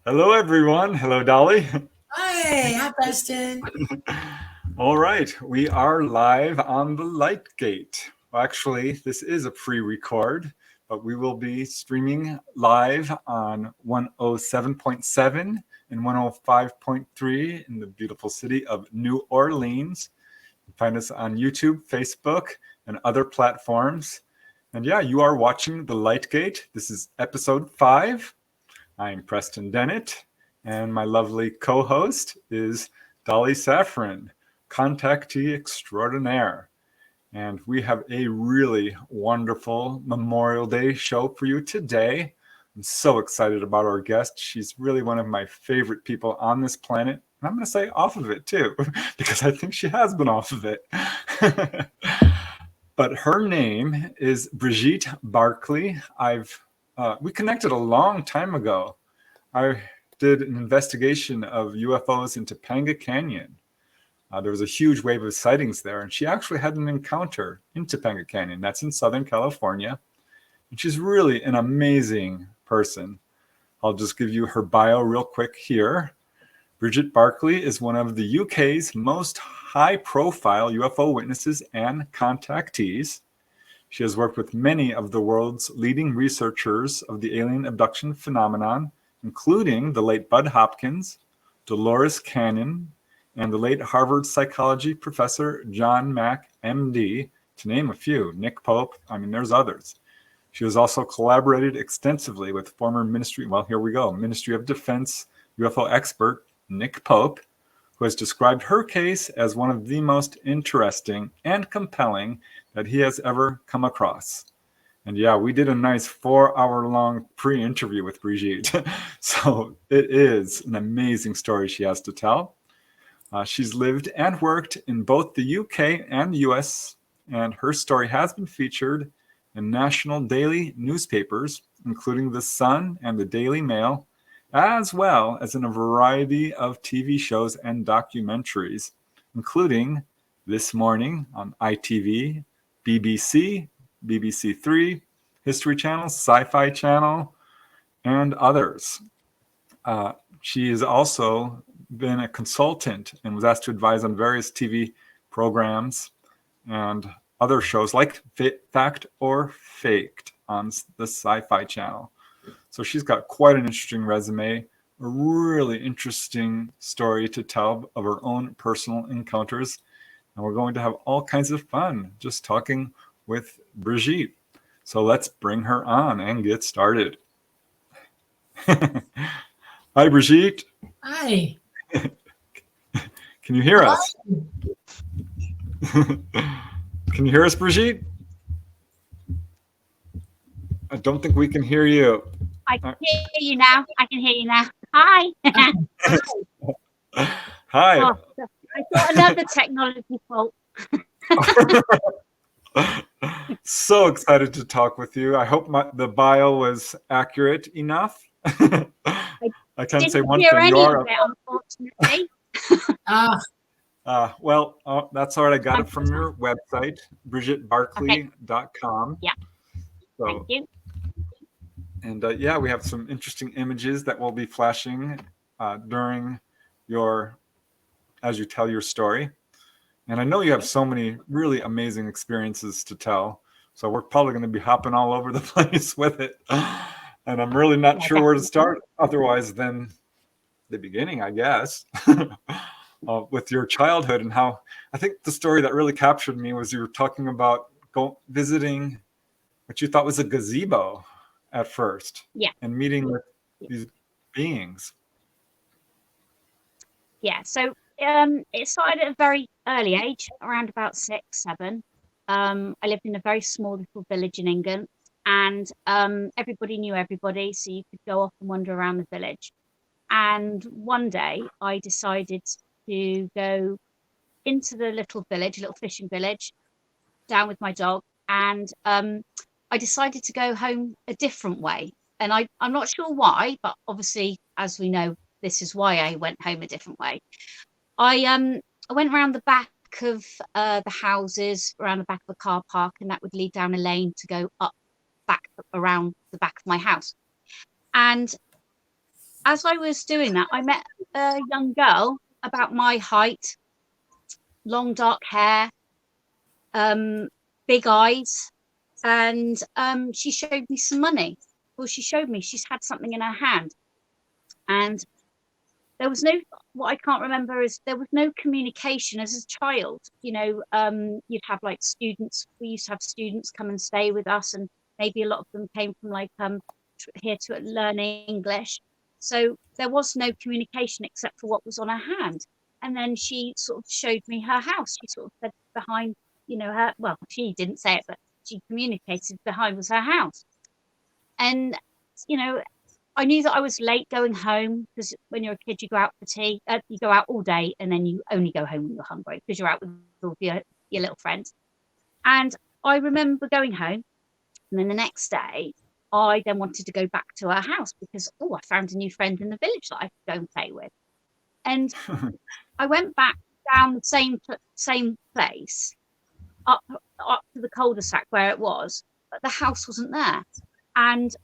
Hello, everyone. Hello, Dolly. Hi, Preston. All right, we are live on the Light Gate. Well, actually, this is a pre-record, but we will be streaming live on 107.7 and 105.3 in the beautiful city of New Orleans. You can find us on YouTube, Facebook, and other platforms. And yeah, you are watching the Light Gate. This is episode 5. I'm Preston Dennett, and my lovely co-host is Dolly Safran, contactee extraordinaire. And we have a really wonderful Memorial Day show for you today. I'm so excited about our guest. She's really one of my favorite people on this planet. And I'm going to say off of it too, because I think she has been off of it. But her name is Brigitte Barclay. We connected a long time ago. I did an investigation of UFOs in Topanga Canyon. There was a huge wave of sightings there, and she actually had an encounter in Topanga Canyon. That's in Southern California. And she's really an amazing person. I'll just give you her bio real quick here. Brigitte Barclay is one of the UK's most high-profile UFO witnesses and contactees. She has worked with many of the world's leading researchers of the alien abduction phenomenon, including the late Bud Hopkins, Dolores Cannon, and the late Harvard psychology professor John Mack, MD, to name a few. Nick Pope, there's others. She has also collaborated extensively with former Ministry of Defense UFO expert Nick Pope, who has described her case as one of the most interesting and compelling that he has ever come across. And yeah, we did a nice 4-hour-long pre-interview with Brigitte. So it is an amazing story she has to tell. She's lived and worked in both the UK and the US, and her story has been featured in national daily newspapers, including The Sun and the Daily Mail, as well as in a variety of TV shows and documentaries, including This Morning on ITV, BBC, BBC Three, History Channel, Sci-Fi Channel, and others. She has also been a consultant and was asked to advise on various TV programs and other shows like Fact or Faked on the Sci-Fi Channel. So she's got quite an interesting resume, a really interesting story to tell of her own personal encounters. And we're going to have all kinds of fun just talking with Brigitte. So let's bring her on and get started. Hi, Brigitte. Hi. Can you hear us? Can you hear us, Brigitte? I don't think we can hear you. I can hear you now. Hi. Hi. Oh, I got another technology fault. So excited to talk with you. I hope the bio was accurate enough. I can't say one thing. You are, unfortunately. That's all right. I got it from your website, BrigitteBarclay.com. Yeah. So, thank you. And we have some interesting images that will be flashing during as you tell your story. And I know you have so many really amazing experiences to tell. So we're probably going to be hopping all over the place with it. And I'm really not sure where to start otherwise than the beginning, I guess, with your childhood and how I think the story that really captured me was you were talking about visiting what you thought was a gazebo at first. Yeah. And meeting with these beings. Yeah. So it started at a very early age, around about 6, 7. I lived in a very small little village in England, and everybody knew everybody, so you could go off and wander around the village. And one day I decided to go into the little village, a little fishing village, down with my dog, and I decided to go home a different way. And I'm not sure why, but obviously, as we know, this is why I went home a different way. I went around the back of the houses, around the back of a car park, and that would lead down a lane to go up back around the back of my house. And as I was doing that, I met a young girl about my height, long dark hair, big eyes, and she showed me some money. Well, she showed me she's had something in her hand, and there was no, what I can't remember is there was no communication as a child. You'd have like students. We used to have students come and stay with us, and maybe a lot of them came from like here to learn English. So there was no communication except for what was on her hand. And then she sort of showed me her house. She sort of said behind, her. Well, she didn't say it, but she communicated behind was her house. And I knew that I was late going home, because when you're a kid, you go out for tea. You go out all day, and then you only go home when you're hungry because you're out with all your little friends. And I remember going home, and then the next day, I then wanted to go back to her house because, I found a new friend in the village that I could go and play with. And I went back down the same place, up to the cul-de-sac where it was, but the house wasn't there. And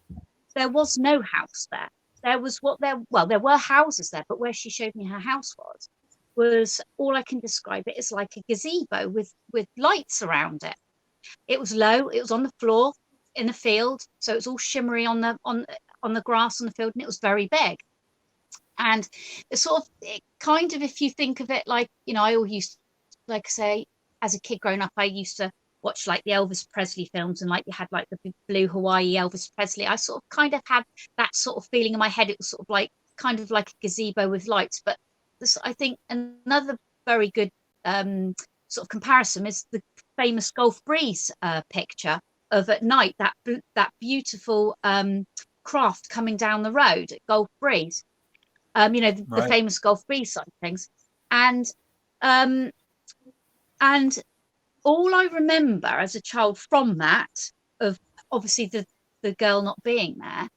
there was no house there. There were houses there, but where she showed me her house was all I can describe it as like a gazebo with lights around it. It was low, it was on the floor in the field, so it was all shimmery on the grass on the field, and it was very big. And it kind of, if you think of it like, I always used, like I say, as a kid growing up, I used to watch like the Elvis Presley films, and like you had like the big blue Hawaii Elvis Presley. I sort of kind of had that sort of feeling in my head. It was sort of like kind of like a gazebo with lights. But this, I think, another very good sort of comparison is the famous Gulf Breeze picture of at night, that beautiful craft coming down the road at Gulf Breeze. The famous Gulf Breeze side of things. And all I remember as a child from that, of obviously the girl not being there,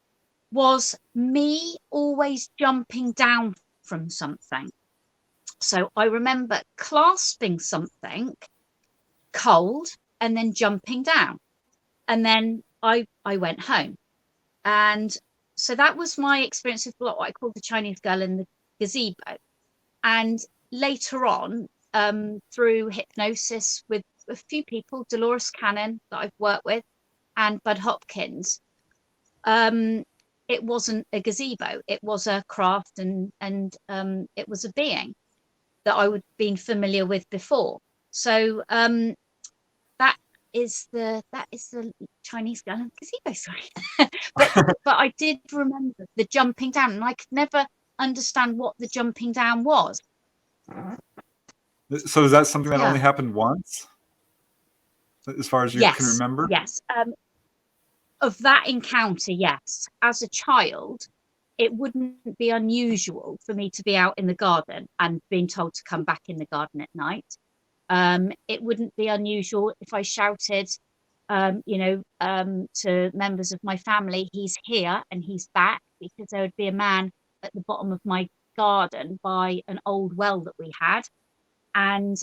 was me always jumping down from something. So I remember clasping something cold and then jumping down. And then I went home. And so that was my experience of what I call the Chinese girl in the gazebo. And later on, through hypnosis with a few people, Dolores Cannon that I've worked with, and Bud Hopkins, it wasn't a gazebo, it was a craft, and it was a being that I would been familiar with before. So that is the Chinese girl in the gazebo, sorry. but I did remember the jumping down, and I could never understand what the jumping down was. So is that something that only happened once, as far as you can remember? Yes. Of that encounter, yes. As a child, it wouldn't be unusual for me to be out in the garden and being told to come back in the garden at night. It wouldn't be unusual if I shouted, to members of my family, he's here and he's back, because there would be a man at the bottom of my garden by an old well that we had. And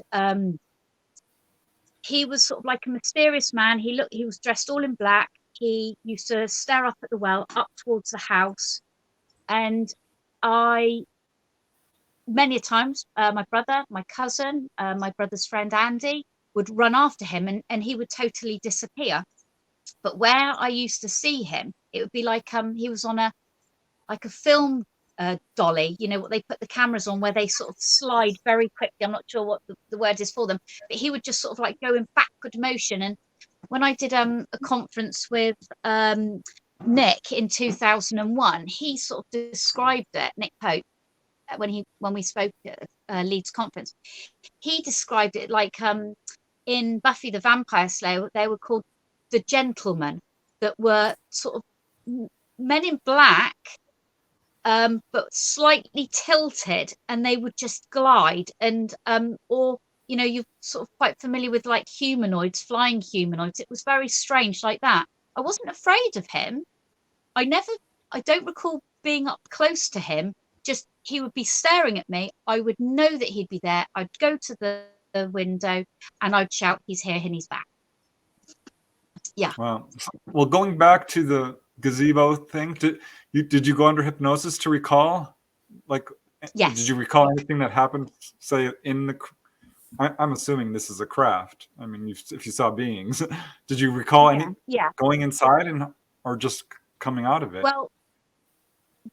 he was sort of like a mysterious man. He was dressed all in black. He used to stare up at the well, up towards the house. And many a times, my brother, my cousin, my brother's friend Andy would run after him, and he would totally disappear. But where I used to see him, it would be like he was on a film dolly, what they put the cameras on, where they sort of slide very quickly. I'm not sure what the word is for them, but he would just sort of like go in backward motion. And when I did a conference with Nick in 2001, he sort of described it, Nick Pope, when we spoke at Leeds conference, he described it like in Buffy the Vampire Slayer, they were called the gentlemen, that were sort of men in black, but slightly tilted, and they would just glide. And you're sort of quite familiar with like humanoids, flying humanoids. It was very strange like that. I wasn't afraid of him. I don't recall being up close to him. Just he would be staring at me. I would know that he'd be there. I'd go to the window and I'd shout, he's here and he's back. Yeah. Wow. Well, going back to gazebo thing? Did you go under hypnosis to recall? Like, Yes. did you recall anything that happened, say, in the? I'm assuming this is a craft. I mean, if you saw beings, did you recall any going inside or just coming out of it? Well,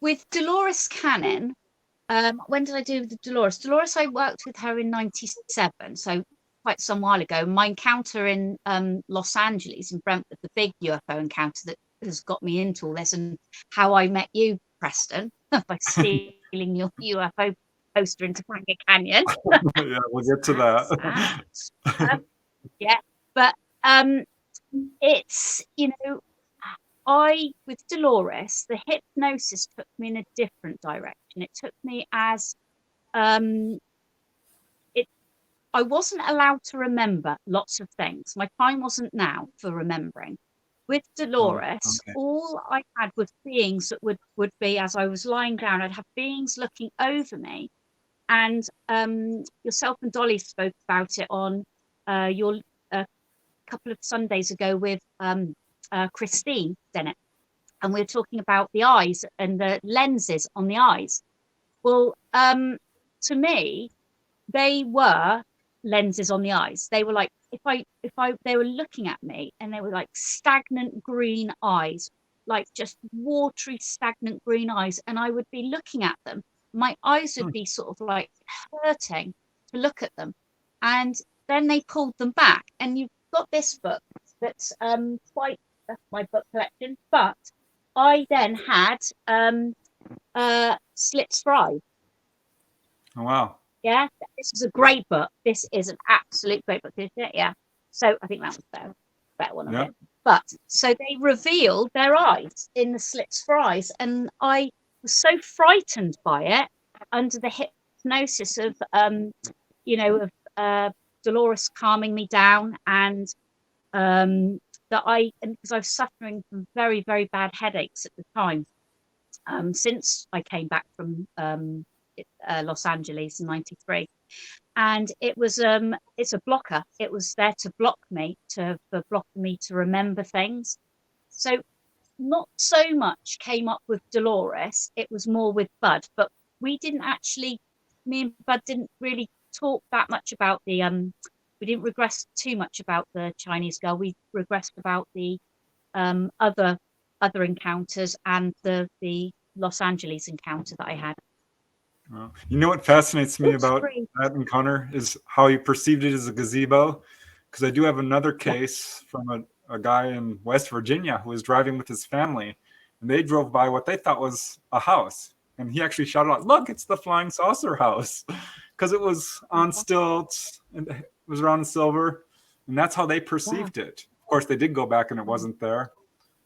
with Dolores Cannon, when did I do the Dolores? Dolores, I worked with her in '97, so quite some while ago. My encounter in Los Angeles, in Brentwood, the big UFO encounter that has got me into all this, and how I met you, Preston, by stealing your UFO poster in Topanga Canyon. Yeah, we'll get to that. Yeah, but it's, with Dolores, the hypnosis took me in a different direction. It took me as I wasn't allowed to remember lots of things. My time wasn't now for remembering. With Dolores, all I had was beings that would be, as I was lying down, I'd have beings looking over me. And yourself and Dolly spoke about it on your couple of Sundays ago with Preston Dennett. And we were talking about the eyes and the lenses on the eyes. Well, to me, they were lenses on the eyes. They were like, they were looking at me, and they were like stagnant green eyes, like just watery, stagnant green eyes. And I would be looking at them. My eyes would be sort of like hurting to look at them. And then they pulled them back. And you've got this book that's that's my book collection. But I then had Slits Fry. Oh, wow. Yeah, this is a great book. This is an absolute great book, isn't it? Yeah. So I think that was better one of it. But so they revealed their eyes in the Slits Fries, and I was so frightened by it under the hypnosis of Dolores calming me down, and because I was suffering from very, very bad headaches at the time, since I came back from Los Angeles in '93, and it was it's a blocker. It was there to block me, to remember things. So not so much came up with Dolores. It was more with Bud, but me and Bud didn't really talk that much about the we didn't regress too much about the Chinese girl. We regressed about the other encounters and the Los Angeles encounter that I had. Well, you know what fascinates me about that encounter is how you perceived it as a gazebo, because I do have another case from a guy in West Virginia who was driving with his family, and they drove by what they thought was a house, and he actually shouted out, "Look, it's the flying saucer house," because it was on stilts and it was around silver, and that's how they perceived it. Of course, they did go back and it wasn't there.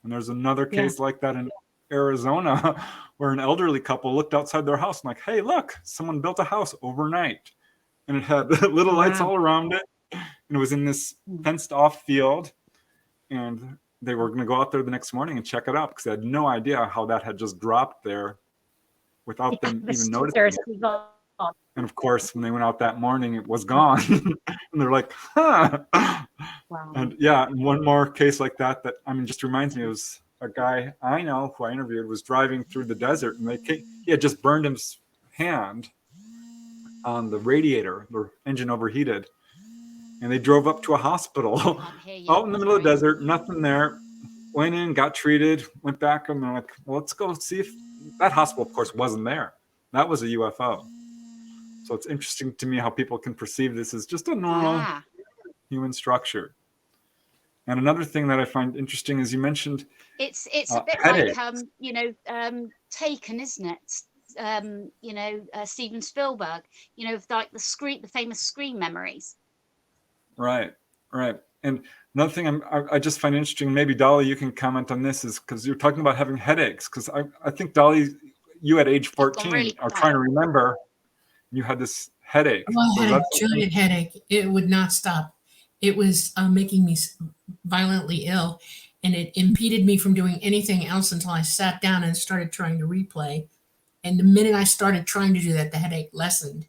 And there's another case like that in Arizona where an elderly couple looked outside their house and like, hey, look, someone built a house overnight, and it had little lights all around it, and it was in this fenced off field, and they were going to go out there the next morning and check it out because they had no idea how that had just dropped there without them even noticing it. And of course, when they went out that morning, it was gone. And they're like, huh. Wow. And one more case like that just reminds me, it was a guy I know who I interviewed was driving through the desert, and he had just burned his hand on the radiator. The engine overheated, and they drove up to a hospital out in the middle of the desert, nothing there. Went in, got treated, went back, and they're like, well, let's go see if that hospital, of course, wasn't there. That was a UFO. So it's interesting to me how people can perceive this as just a normal human structure. And another thing that I find interesting is you mentioned it's a bit headaches. Like Taken, isn't it? Steven Spielberg. Like the famous Scream memories. Right. And another thing I just find interesting, maybe Dolly, you can comment on this, is because you're talking about having headaches. Because I think Dolly, you at age 14 are trying to remember. You had this headache. Oh, I had a giant headache. It would not stop. It was making me violently ill, and it impeded me from doing anything else until I sat down and started trying to replay. And the minute I started trying to do that, the headache lessened,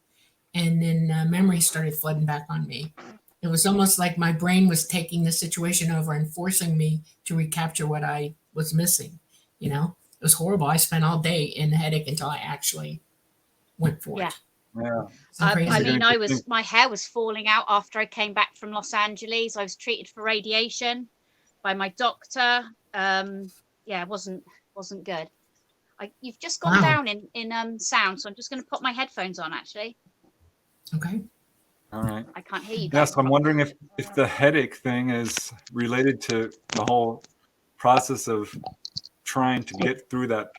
and then memories started flooding back on me. It was almost like my brain was taking the situation over and forcing me to recapture what I was missing. You know, it was horrible. I spent all day in the headache until I actually went for Yeah. it. Yeah. So I crazy. mean, You're gonna my hair was falling out after I came back from Los Angeles. I was treated for radiation by my doctor. Yeah, it wasn't good. You've just gone Wow. down in sound, so I'm just going to put my headphones on. Actually, Okay. All right. I can't hear you. Yeah, guys so I'm wondering if the headache thing is related to the whole process of trying to get through that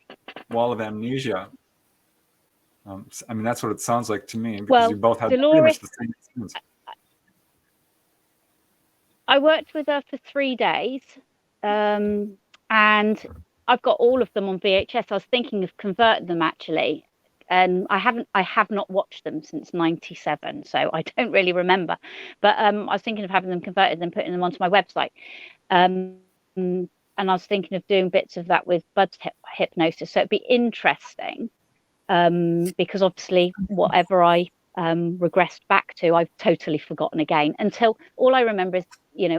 wall of amnesia. I mean, that's what it sounds like to me, because Well, you both had pretty Dolores, much the same experience. I worked with her for 3 days, and I've got all of them on VHS. I was thinking of converting them actually, and I have not watched them since '97, so I don't really remember. But I was thinking of having them converted and putting them onto my website. And I was thinking of doing bits of that with Bud's hypnosis. So it'd be interesting, because obviously whatever I regressed back to, I've totally forgotten again. Until all I remember is,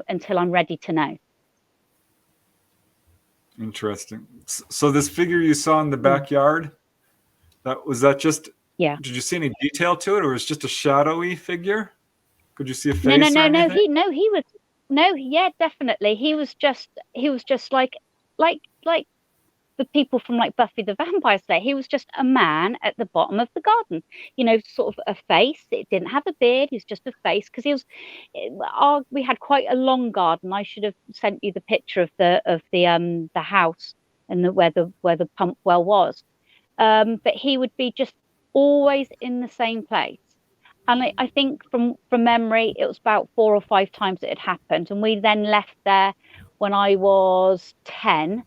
until I'm ready to know. Interesting. So this figure you saw in the backyard, was that just? Yeah. Did you see any detail to it, or was it just a shadowy figure? Could you see a face? No. Or anything? He was yeah, definitely. He was just like the people from like Buffy the Vampire Slayer. He was just a man at the bottom of the garden, sort of a face. It didn't have a beard. He was just a face, because we had quite a long garden. I should have sent you the picture of the house and where the pump well was. But he would be just always in the same place. And I think from memory, it was about 4 or 5 times it had happened. And we then left there when I was 10.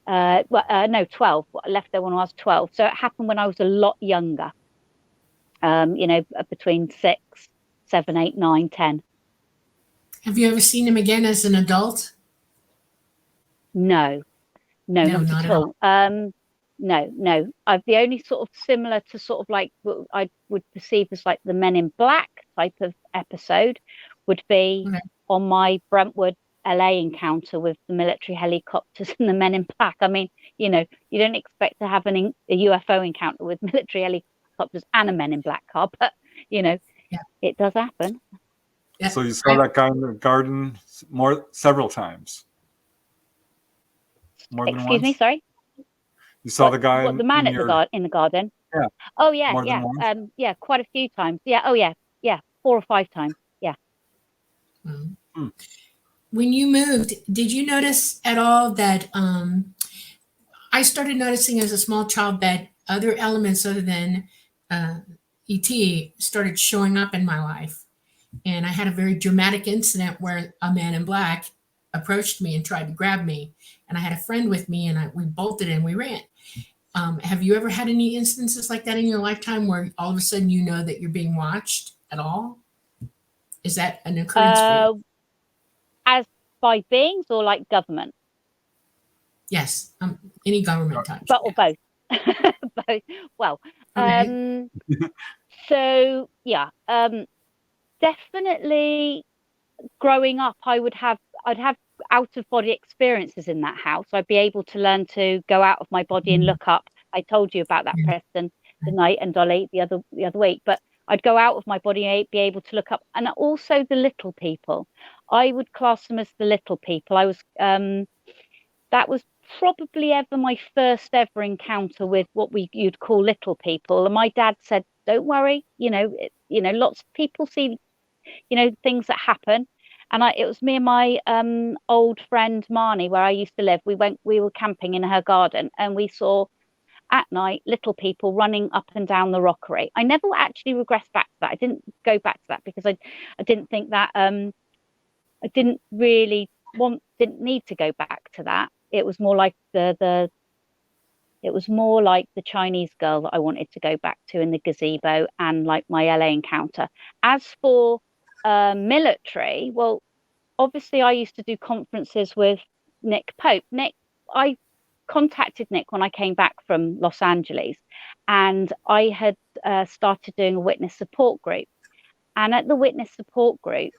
No, 12. I left there when I was 12. So it happened when I was a lot younger. Between 6, 7, 8, 9, 10. Have you ever seen him again as an adult? No, not at all. No. The only sort of similar to sort of like what I would perceive as like the Men in Black type of episode would be on my Brentwood LA encounter with the military helicopters and the Men in Black. I mean, you don't expect to have a UFO encounter with military helicopters and a Men in Black car, but it does happen. Yeah. So you saw that guy in the garden several times. More than Excuse once? me, sorry. You saw the guy the man in the garden? Yeah. Oh yeah, More than once? yeah, quite a few times. Yeah. Oh yeah, 4 or 5 times. Yeah. Mm-hmm. When you moved, did you notice at all that I started noticing as a small child that other elements other than ET started showing up in my life? And I had a very dramatic incident where a man in black approached me and tried to grab me. And I had a friend with me, and we bolted and we ran. Have you ever had any instances like that in your lifetime where all of a sudden you know that you're being watched at all? Is that an occurrence for you? As by beings or like government? Yes, any government touch. Or both. Both. Well, okay. So yeah, definitely growing up, I'd have out of body experiences in that house. I'd be able to learn to go out of my body and look up. I told you about that, Preston, tonight, and Dolly the other week. But I'd go out of my body and be able to look up, and also the little people. I would class them as the little people. I was that was probably ever my first ever encounter with what you'd call little people. And my dad said, "Don't worry, lots of people see, things that happen." And it was me and my old friend Marnie, where I used to live. We were camping in her garden, and we saw at night little people running up and down the rockery. I never actually regressed back to that. I didn't go back to that because I didn't think that I didn't need to go back to that. It was more like the Chinese girl that I wanted to go back to in the gazebo, and like my LA encounter. As for military, well, obviously I used to do conferences with Nick Pope. I contacted Nick when I came back from Los Angeles, and I had started doing a witness support group. And at the witness support group,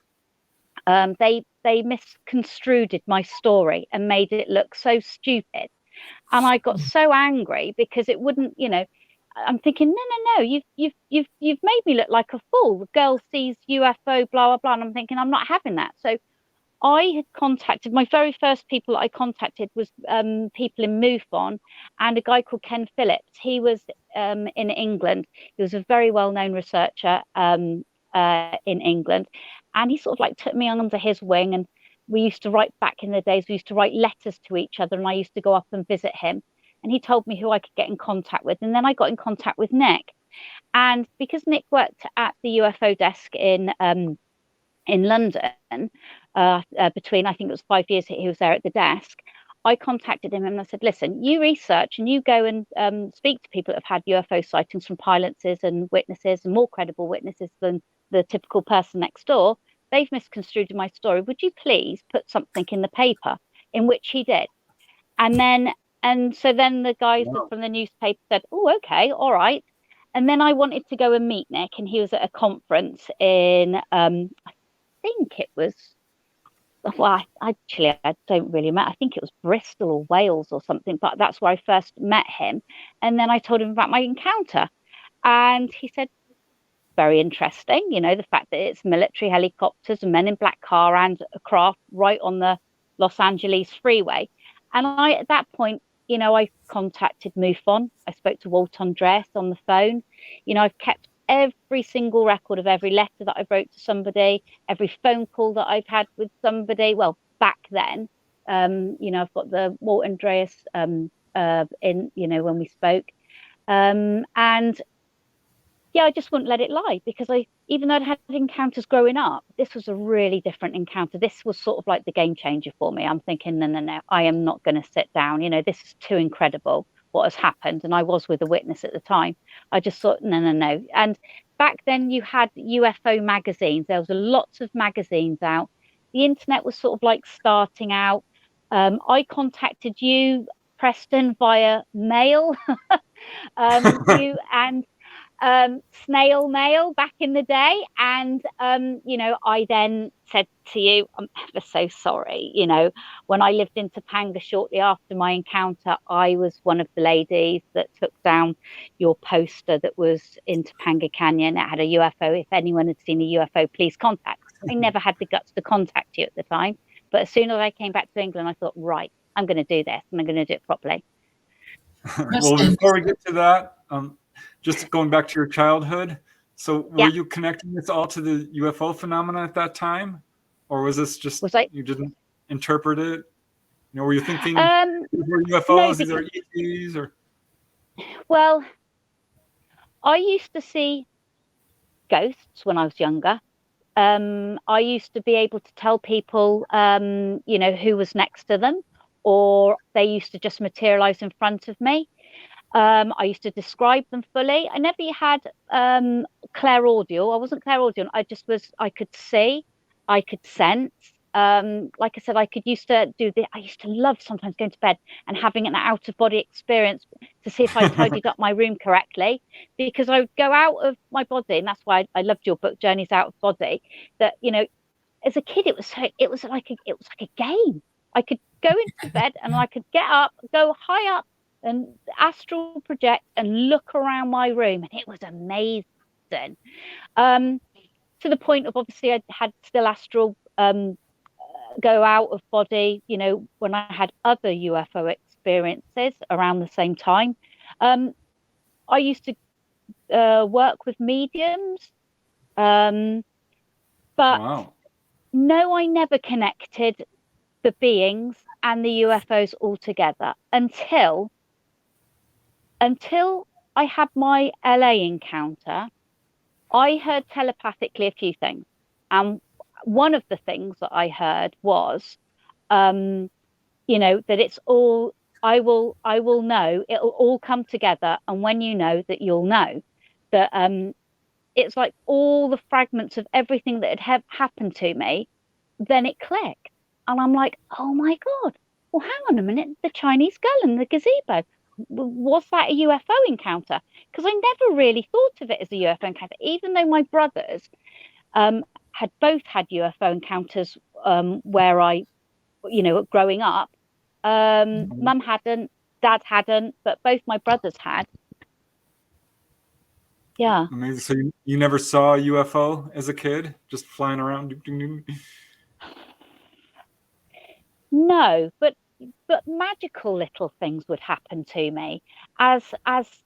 they misconstrued my story and made it look so stupid. And I got so angry because it wouldn't, I'm thinking, no, you've made me look like a fool. The girl sees UFO, blah, blah, blah. And I'm thinking, I'm not having that. So I had contacted, my very first people that I contacted was people in MUFON and a guy called Ken Phillips. He was in England. He was a very well-known researcher in England. And he sort of like took me under his wing. And we used to write, back in the days, we used to write letters to each other. And I used to go up and visit him. And he told me who I could get in contact with. And then I got in contact with Nick. And because Nick worked at the UFO desk in London, between, I think it was 5 years that he was there at the desk, I contacted him and I said, listen, you research and you go and speak to people that have had UFO sightings from pilots and witnesses, and more credible witnesses than the typical person next door. They've misconstrued my story. Would you please put something in the paper? In which he did. And so then the guys from the newspaper said, oh, okay, all right. And then I wanted to go and meet Nick, and he was at a conference in, I think it was, well, I don't really remember. I think it was Bristol or Wales or something, but that's where I first met him. And then I told him about my encounter. And he said, very interesting, the fact that it's military helicopters, a men in black car and a craft right on the Los Angeles freeway. And at that point, I contacted MUFON. I spoke to Walt Andres on the phone. I've kept every single record of every letter that I wrote to somebody, every phone call that I've had with somebody. Well, back then, I've got the Walt Andreas in, when we spoke. And yeah, I just wouldn't let it lie, because even though I'd had encounters growing up, this was a really different encounter. This was sort of like the game changer for me. I'm thinking, no, I am not going to sit down. This is too incredible what has happened. And I was with a witness at the time. I just thought, no. And back then you had UFO magazines. There was lots of magazines out. The internet was sort of like starting out. I contacted you, Preston, via mail. You and snail mail back in the day. And I then said to you, I'm ever so sorry. When I lived in Topanga shortly after my encounter, I was one of the ladies that took down your poster that was in Topanga Canyon. It had a UFO. If anyone had seen a UFO, please contact. I never had the guts to contact you at the time, but as soon as I came back to England, I thought, right, I'm going to do this, and I'm going to do it properly. Well, before we get to that, just going back to your childhood. So were you connecting this all to the UFO phenomena at that time? Or was this just, you didn't interpret it? Were you thinking these were UFOs, these are ETs, or? Well, I used to see ghosts when I was younger. I used to be able to tell people, who was next to them, or they used to just materialize in front of me. I used to describe them fully. I never had clairaudience. I wasn't clairaudient. I could see, I could sense. Like I said, I used to love sometimes going to bed and having an out of body experience to see if I tidied up my room correctly, because I would go out of my body. And that's why I loved your book, Journeys Out of Body, that, as a kid, it was like a game. I could go into bed and I could get up, go high up, and astral project and look around my room, and it was amazing. To the point of, obviously, I had still astral go out of body, when I had other UFO experiences around the same time. I used to work with mediums, but no, I never connected the beings and the UFOs all together until I had my LA encounter. I heard telepathically a few things. And one of the things that I heard was, that it's all, I will know, it'll all come together. And when you know that, you'll know that it's like all the fragments of everything that had happened to me, then it clicked. And I'm like, oh my God, well, hang on a minute, the Chinese girl in the gazebo, was that a UFO encounter? Because I never really thought of it as a UFO encounter, even though my brothers had both had UFO encounters where I, growing up. Mum hadn't, dad hadn't, but both my brothers had. Yeah. Amazing. So you never saw a UFO as a kid, just flying around? No, but magical little things would happen to me. As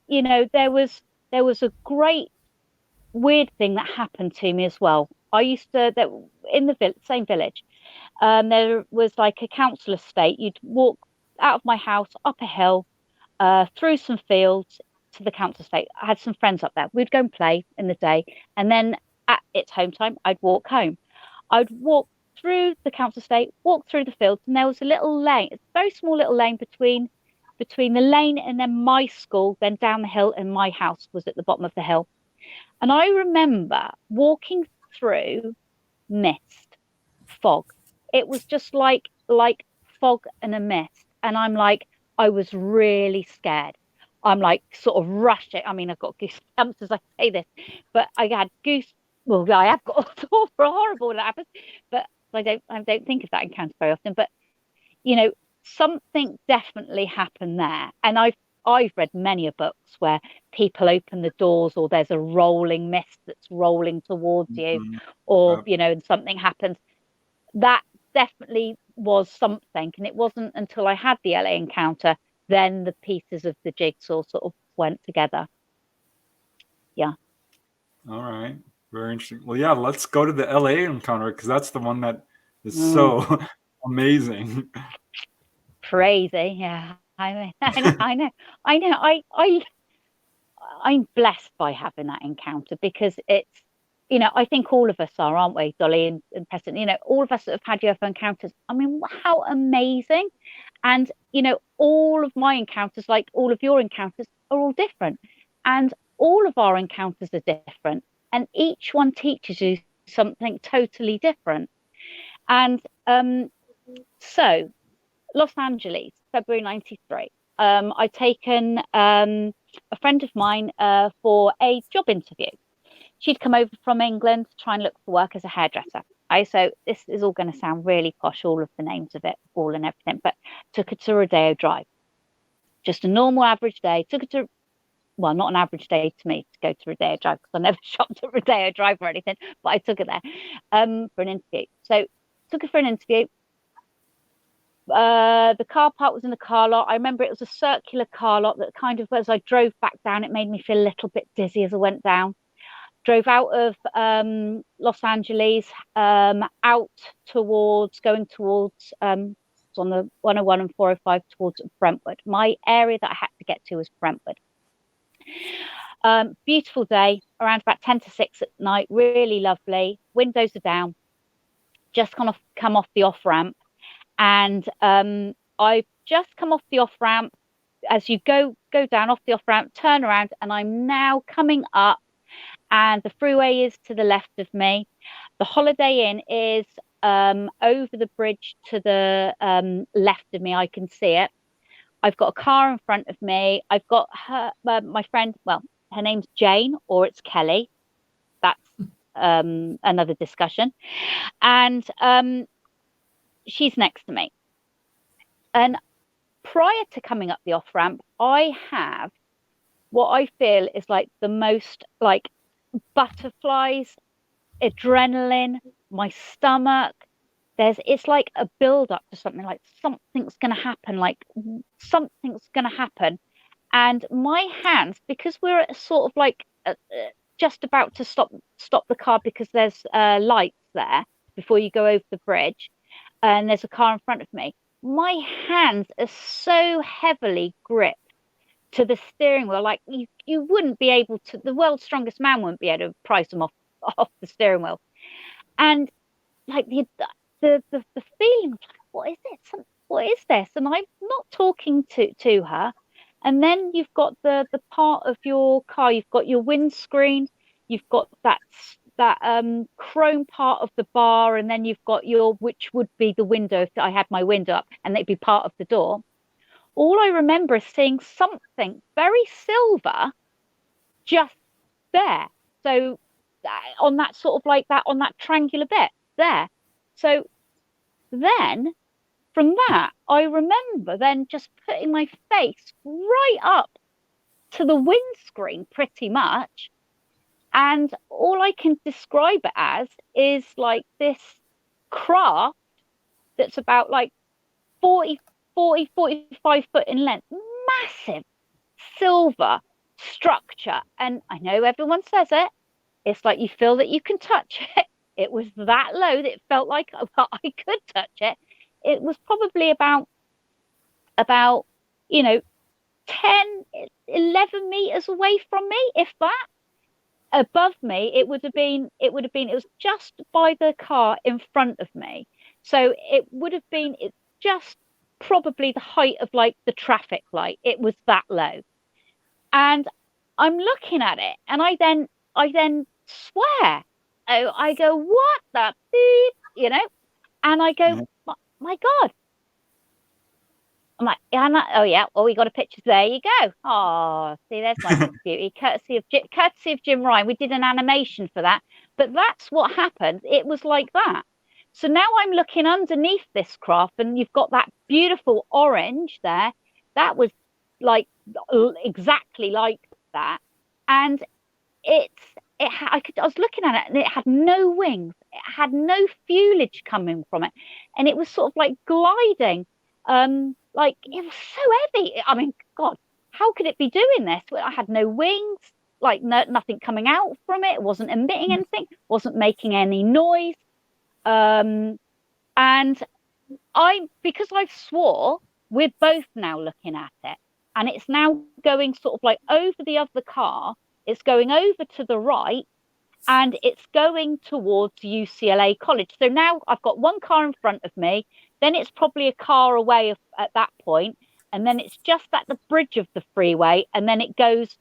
you know, there was a great weird thing that happened to me as well. I used to that in the same village. There was like a council estate. You'd walk out of my house up a hill, through some fields to the council estate. I had some friends up there. We'd go and play in the day, and then at its home time, I'd walk home. I'd walk through the council estate, walk through the fields, and there was a little lane, a very small little lane between the lane and then my school, then down the hill, and my house was at the bottom of the hill. And I remember walking through mist, fog. It was just like fog and a mist. And I'm like, I was really scared. I'm like sort of rushing. I mean, I've got goosebumps as I say this, but I had well, I have got horrible when it happens, but I don't think of that encounter very often. But you know, something definitely happened there. And I've read many a books where people open the doors, or there's a rolling mist that's rolling towards you, or you know, and something happens. That definitely was something. And it wasn't until I had the LA encounter then the pieces of the jigsaw sort of went together. Yeah. All right. Very interesting. Well, yeah, let's go to the LA encounter, because that's the one that is so amazing. Crazy. Yeah. I know. I'm blessed by having that encounter, because it's, you know, I think all of us are, aren't we, Dolly and Preston? You know, all of us that have had UFO encounters. I mean, how amazing. And, you know, all of my encounters, like all of your encounters, are all different. And all of our encounters are different. And each one teaches you something totally different. And so, Los Angeles, February 93. I'd taken a friend of mine for a job interview. She'd come over from England to try and look for work as a hairdresser. So this is all going to sound really posh, all of the names of it, all and everything, but took her to Rodeo Drive. Just a normal average day. Took her to, well, not an average day to me to go to Rodeo Drive, because I never shopped at Rodeo Drive or anything, but I took her there for an interview. So took her for an interview. The car park was in the car lot. I remember it was a circular car lot that kind of, as I drove back down, it made me feel a little bit dizzy as I went down. Drove out of Los Angeles, out going towards on the 101 and 405 towards Brentwood. My area that I had to get to was Brentwood. Beautiful day, around about 10 to 6 at night, really lovely. Windows are down, just come off the off ramp. And I've just come off the off ramp. As you go down off the off ramp, turn around, and I'm now coming up, and the freeway is to the left of me. The Holiday Inn is over the bridge to the left of me. I can see it. I've got a car in front of me. I've got her, my friend. Well, her name's Jane, or it's Kelly. That's another discussion. And she's next to me. And prior to coming up the off ramp, I have what I feel is like the most like butterflies, adrenaline, my stomach. It's like a build up to something, like something's going to happen, And my hands, because we're at sort of like just about to stop the car, because there's lights there before you go over the bridge, and there's a car in front of me. My hands are so heavily gripped to the steering wheel, like you wouldn't be able to, the world's strongest man wouldn't be able to prise them off the steering wheel. And like the feeling of like, what is it? What is this? And I'm not talking to her. And then you've got the part of your car, you've got your windscreen, you've got that chrome part of the bar, and then you've got which would be the window if I had my window up, and it'd be part of the door. All I remember is seeing something very silver just there. So on that sort of like that, on that triangular bit there. So then from that, I remember then just putting my face right up to the windscreen pretty much. And all I can describe it as is like this craft that's about like 45 foot in length, massive silver structure. And I know everyone says it, it's like you feel that you can touch it. It was that low that it felt like I could touch it. It was probably about 10, 11 meters away from me, if that. Above me, it was just by the car in front of me. So it's just probably the height of like the traffic light. It was that low. And I'm looking at it, and I then swear. Oh, I go, what the beep, and I go, my God. I'm like, oh yeah, well, we got a picture. There you go. Oh, see, there's my beauty. Courtesy of Jim Ryan. We did an animation for that, but that's what happened. It was like that. So now I'm looking underneath this craft, and you've got that beautiful orange there. That was like exactly like that, and I was looking at it, and it had no wings. It had no foliage coming from it, and it was sort of like gliding. Like it was so heavy. I mean, God, how could it be doing this? Well, I had no wings, like nothing coming out from it. It wasn't emitting anything, wasn't making any noise. And because I've swore, we're both now looking at it, and it's now going sort of like over the other car. It's going over to the right, and it's going towards UCLA College. So now I've got one car in front of me, then it's probably a car away at that point, and then it's just at the bridge of the freeway, and then it goes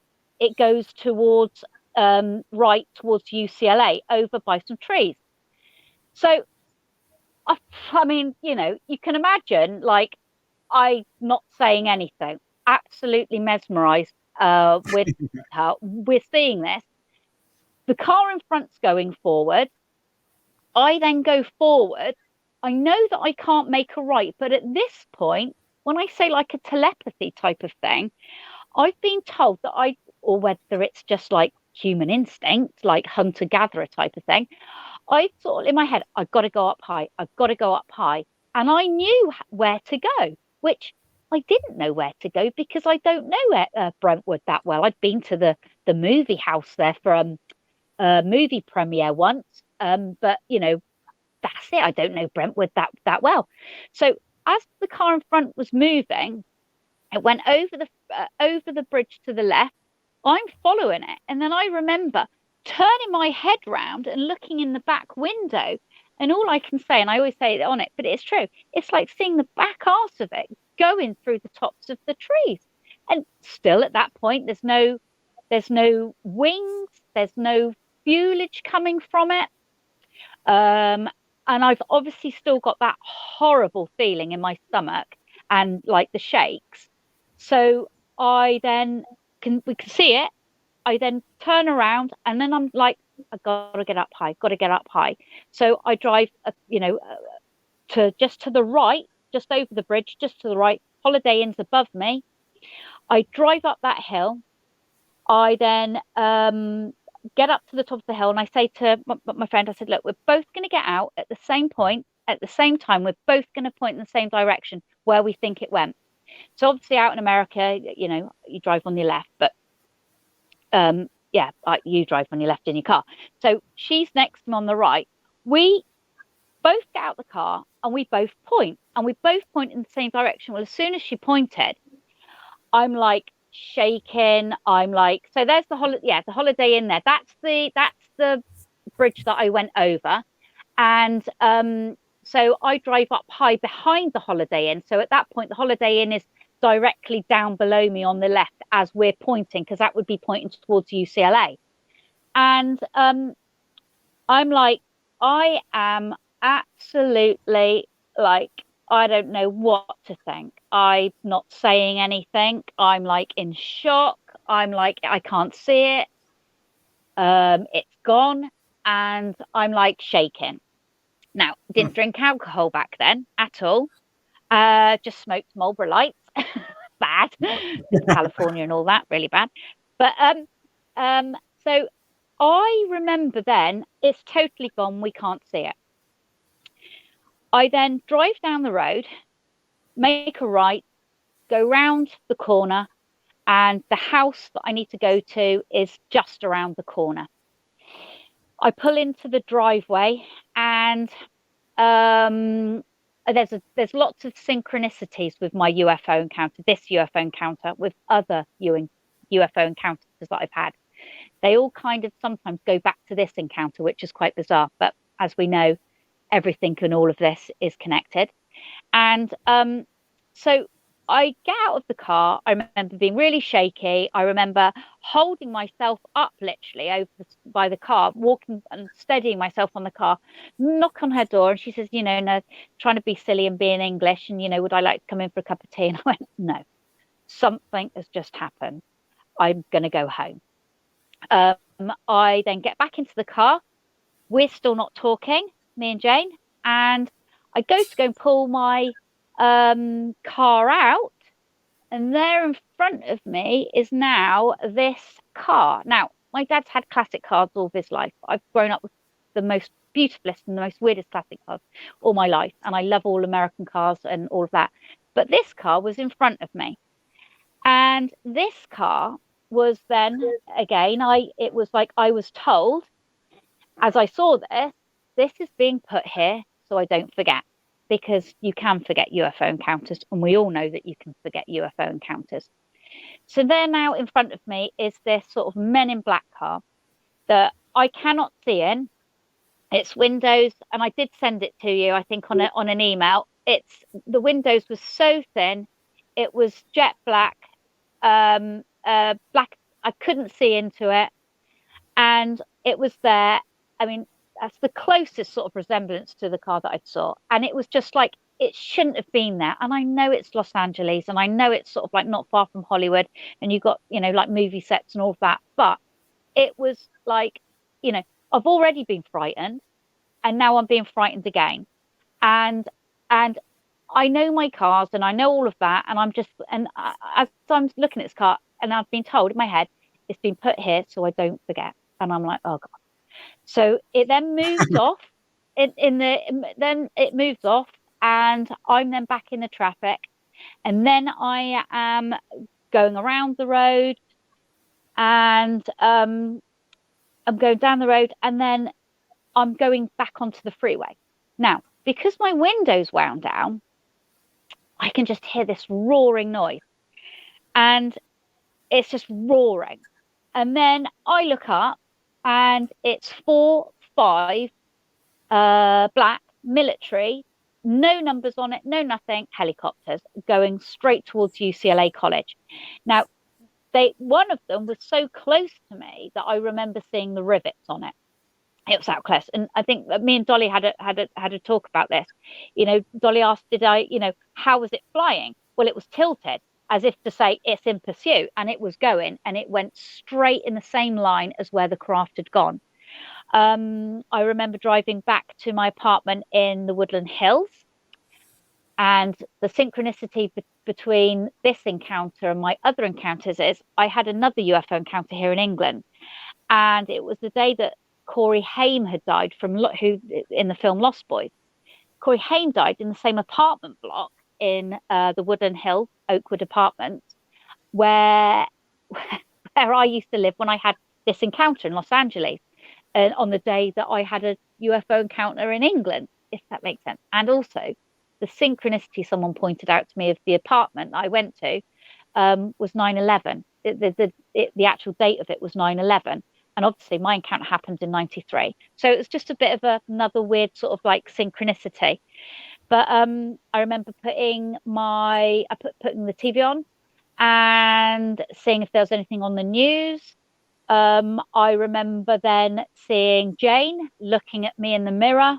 towards right towards UCLA over by some trees. So I mean, you can imagine, like, I not saying anything, absolutely mesmerized with her. We're seeing this. The car in front's going forward. I then go forward. I know that I can't make a right, but at this point, when I say like a telepathy type of thing, I've been told that or whether it's just like human instinct, like hunter-gatherer type of thing, I thought in my head, I've got to go up high. I've got to go up high. And I knew where to go, which I didn't know where to go because I don't know Brentwood that well. I'd been to the movie house there for a movie premiere once, but that's it. I don't know Brentwood that well. So as the car in front was moving, it went over the bridge to the left. I'm following it, and then I remember turning my head round and looking in the back window, and all I can say, and I always say it on it, but it's true, it's like seeing the back arse of it going through the tops of the trees. And still at that point, there's no wings, there's no foliage coming from it. And I've obviously still got that horrible feeling in my stomach and like the shakes. So we can see it. I then turn around, and then I'm like, I gotta get up high. So I drive, to just to the right, just over the bridge, just to the right. Holiday Inn's above me. I drive up that hill. I then get up to the top of the hill, and I say to my friend, I said, look, we're both going to get out at the same point, at the same time. We're both going to point in the same direction where we think it went. So obviously out in America, you drive on your left, but you drive on your left in your car. So she's next to me on the right. We both get out the car, and we both point in the same direction. Well, as soon as she pointed, I'm like shaking. I'm like, so there's the Holiday Inn there. That's the bridge that I went over. And so I drive up high behind the Holiday Inn. So at that point, the Holiday Inn is directly down below me on the left as we're pointing, because that would be pointing towards UCLA. And I'm like, I am absolutely like, I don't know what to think. I'm not saying anything. I'm like in shock. I'm like, I can't see it. It's gone. And I'm like shaking. Now, didn't drink alcohol back then at all. Just smoked Marlboro Lights. Bad. California and all that, really bad. But so I remember then it's totally gone. We can't see it. I then drive down the road, make a right, go round the corner, and the house that I need to go to is just around the corner. I pull into the driveway, and there's lots of synchronicities with my UFO encounter, this UFO encounter, with other UFO encounters that I've had. They all kind of sometimes go back to this encounter, which is quite bizarre. But as we know, everything and all of this is connected. And so I get out of the car. I remember being really shaky. I remember holding myself up literally by the car, walking and steadying myself on the car, knock on her door. And she says, no, trying to be silly and being English. And, would I like to come in for a cup of tea? And I went, no, something has just happened. I'm going to go home. I then get back into the car. We're still not talking, me and Jane. And I go and pull my car out, and there in front of me is now this car. Now, my dad's had classic cars all of his life. I've grown up with the most beautifulest and the most weirdest classic cars all my life, and I love all American cars and all of that. But this car was in front of me, and this car was then again. It was like I was told, as I saw this is being put here so I don't forget. Because you can forget UFO encounters, and we all know that you can forget UFO encounters. So there now in front of me is this sort of Men in Black car that I cannot see in. Its windows, and I did send it to you, I think, on an email. The windows were so thin, it was jet black, black. I couldn't see into it, and it was there. I mean, that's the closest sort of resemblance to the car that I saw. And it was just like, it shouldn't have been there. And I know it's Los Angeles, and I know it's sort of like not far from Hollywood, and you've got, like movie sets and all of that. But it was like, I've already been frightened, and now I'm being frightened again. And I know my cars, and I know all of that. And as I'm looking at this car, and I've been told in my head, it's been put here so I don't forget. And I'm like, oh God. So it then moves off. Then it moves off, and I'm then back in the traffic, and then I am going around the road, and I'm going down the road, and then I'm going back onto the freeway. Now, because my window's wound down, I can just hear this roaring noise, and it's just roaring. And then I look up, and it's 4, 5 black military, no numbers on it, no nothing, helicopters going straight towards UCLA College. Now, one of them was so close to me that I remember seeing the rivets on it. It was that close. And I think me and Dolly had a talk about this. Dolly asked, how was it flying? Well, it was tilted, as if to say it's in pursuit, and it was going, and it went straight in the same line as where the craft had gone. I remember driving back to my apartment in the Woodland Hills, and the synchronicity between this encounter and my other encounters is I had another UFO encounter here in England, and it was the day that Corey Haim had died who in the film Lost Boys. Corey Haim died in the same apartment block in the Woodland Hill Oakwood apartment where I used to live when I had this encounter in Los Angeles, and on the day that I had a UFO encounter in England, if that makes sense. And also the synchronicity someone pointed out to me of the apartment I went to was 9/11. The actual date of it was 9/11. And obviously my encounter happened in 93. So it was just a bit of another weird sort of like synchronicity. But I remember putting the TV on and seeing if there was anything on the news. I remember then seeing Jane looking at me in the mirror.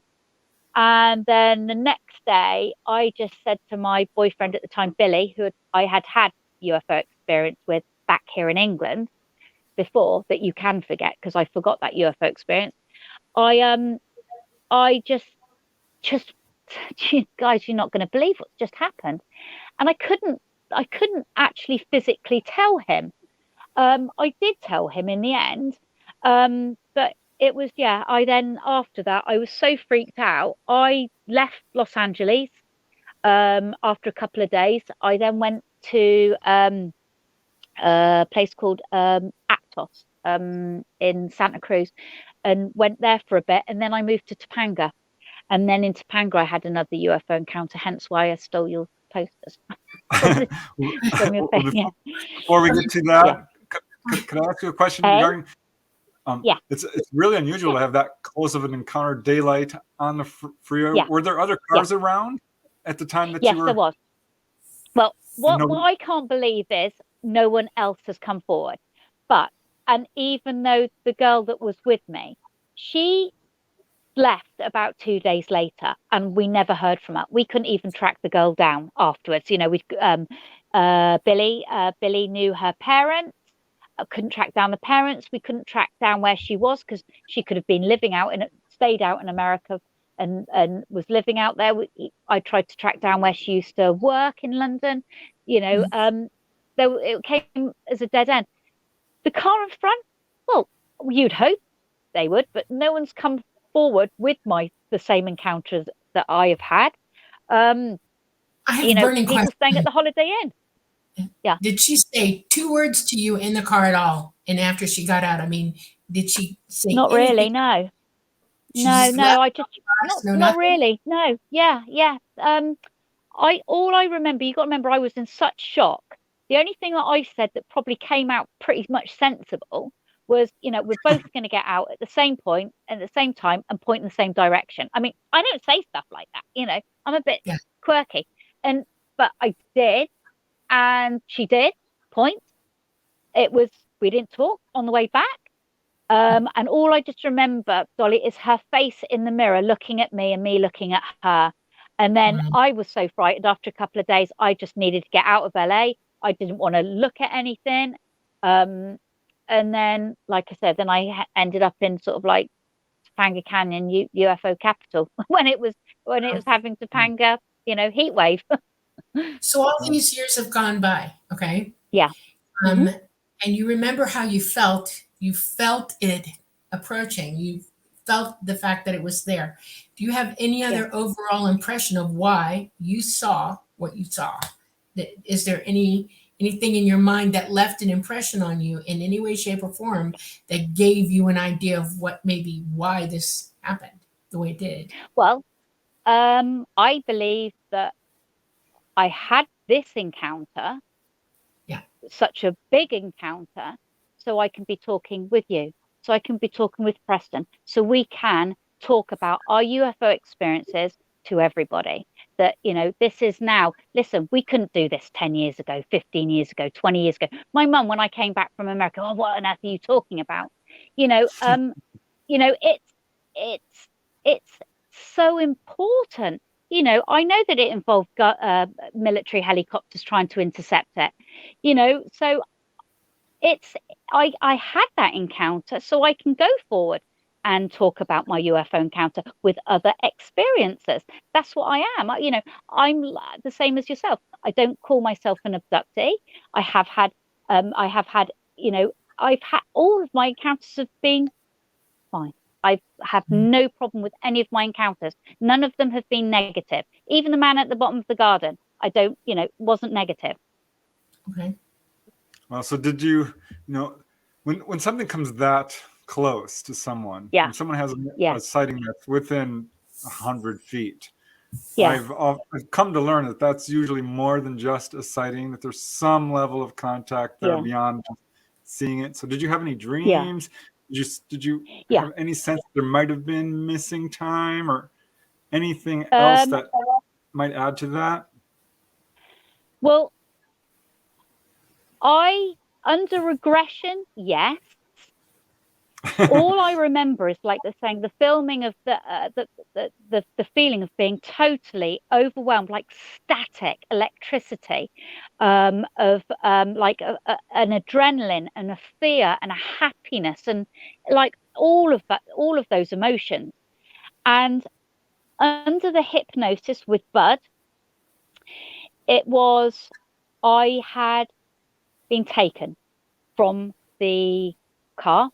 And then the next day, I just said to my boyfriend at the time, Billy, who I had UFO experience with back here in England before, that you can forget, because I forgot that UFO experience. I just guys, you're not going to believe what's just happened. And I couldn't actually physically tell him. I did tell him in the end, but it was, I then, after that, I was so freaked out. I left Los Angeles after a couple of days. I then went to a place called Aptos in Santa Cruz, and went there for a bit. And then I moved to Topanga. And then in Topanga, I had another UFO encounter, hence why I stole your posters from your thing. Yeah. Before we get to that, could I ask you a question regarding? It's really unusual to have that close of an encounter, daylight on the freeway. Yeah. Were there other cars around at the time that you were? Yes, there was. Well, what I can't believe is no one else has come forward. And even though the girl that was with me, she left about 2 days later, and we never heard from her. We couldn't even track the girl down afterwards. You know, Billy knew her parents. Couldn't track down the parents. We couldn't track down where she was, because she could have been stayed out in America and was living out there. I tried to track down where she used to work in London. You know, it came as a dead end. The car in front, well, you'd hope they would, but no one's come forward with the same encounters that I have had. I have a burning people question. staying at the Holiday Inn. Yeah. Did she say 2 words to you in the car at all? And after she got out, I mean, did she say Not anything? really, no. Not really. No. Yeah. All I remember, you got to remember, I was in such shock. The only thing that I said that probably came out pretty much sensible was, we're both going to get out at the same point at the same time and point in the same direction. I mean, I don't say stuff like that, I'm a bit quirky, but I did, and she did point. We didn't talk on the way back. And all I just remember, Dolly, is her face in the mirror looking at me and me looking at her. And then I was so frightened after a couple of days, I just needed to get out of LA. I didn't want to look at anything. And then, like I said, then I ended up in sort of like Topanga Canyon, UFO capital, when it was having Topanga, heat wave. So all these years have gone by, okay? Yeah. And you remember how you felt it approaching. You felt the fact that it was there. Do you have any other overall impression of why you saw what you saw? Is there anything in your mind that left an impression on you in any way, shape, or form that gave you an idea of why this happened the way it did? Well, I believe that I had this encounter, such a big encounter, so I can be talking with you, so I can be talking with Preston, so we can talk about our UFO experiences to everybody. That, this is now, listen, we couldn't do this 10 years ago, 15 years ago, 20 years ago. My mum, when I came back from America, what on earth are you talking about? It's so important. I know that it involved military helicopters trying to intercept it, so I had that encounter, so I can go forward and talk about my UFO encounter with other experiences. That's what I am. I'm the same as yourself. I don't call myself an abductee. I've had all of my encounters have been fine. I have no problem with any of my encounters. None of them have been negative. Even the man at the bottom of the garden, wasn't negative. Okay. Well, so did you, when something comes that close to someone, when someone has a sighting that's within 100 feet, I've come to learn that that's usually more than just a sighting, that there's some level of contact there beyond just seeing it. So did you have any dreams? Did you have any sense there might have been missing time or anything else that might add to that? Well, under regression, yes. All I remember is like they're saying, the filming of the feeling of being totally overwhelmed, like static electricity, of like an adrenaline and a fear and a happiness, and like all of those emotions. And under the hypnosis with Bud, it was, I had been taken from the car.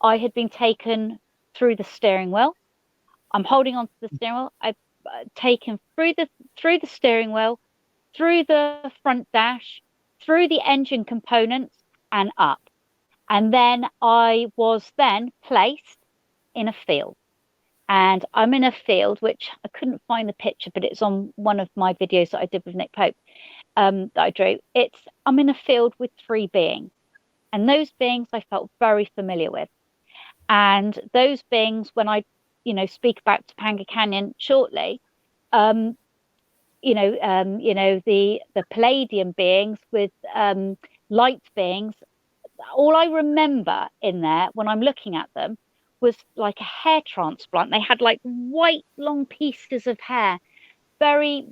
I had been taken through the steering wheel. I'm holding on to the steering wheel. I've taken through the steering wheel, through the front dash, through the engine components, and up. And then I was then placed in a field. And I'm in a field, which I couldn't find the picture, but it's on one of my videos that I did with Nick Pope, that I drew. I'm in a field with 3 beings. And those beings I felt very familiar with. And those beings, when I, speak about Topanga Canyon shortly, the Palladium beings with light beings, all I remember in there when I'm looking at them was like a hair transplant. They had like white long pieces of hair, very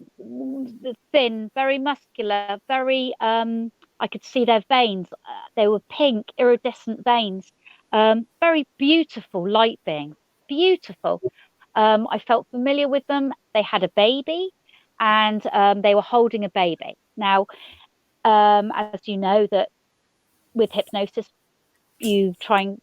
thin, very muscular, very I could see their veins. They were pink, iridescent veins. Very beautiful light beings, beautiful. I felt familiar with them. They had a baby, and they were holding a baby. Now, as you know, that with hypnosis, you try and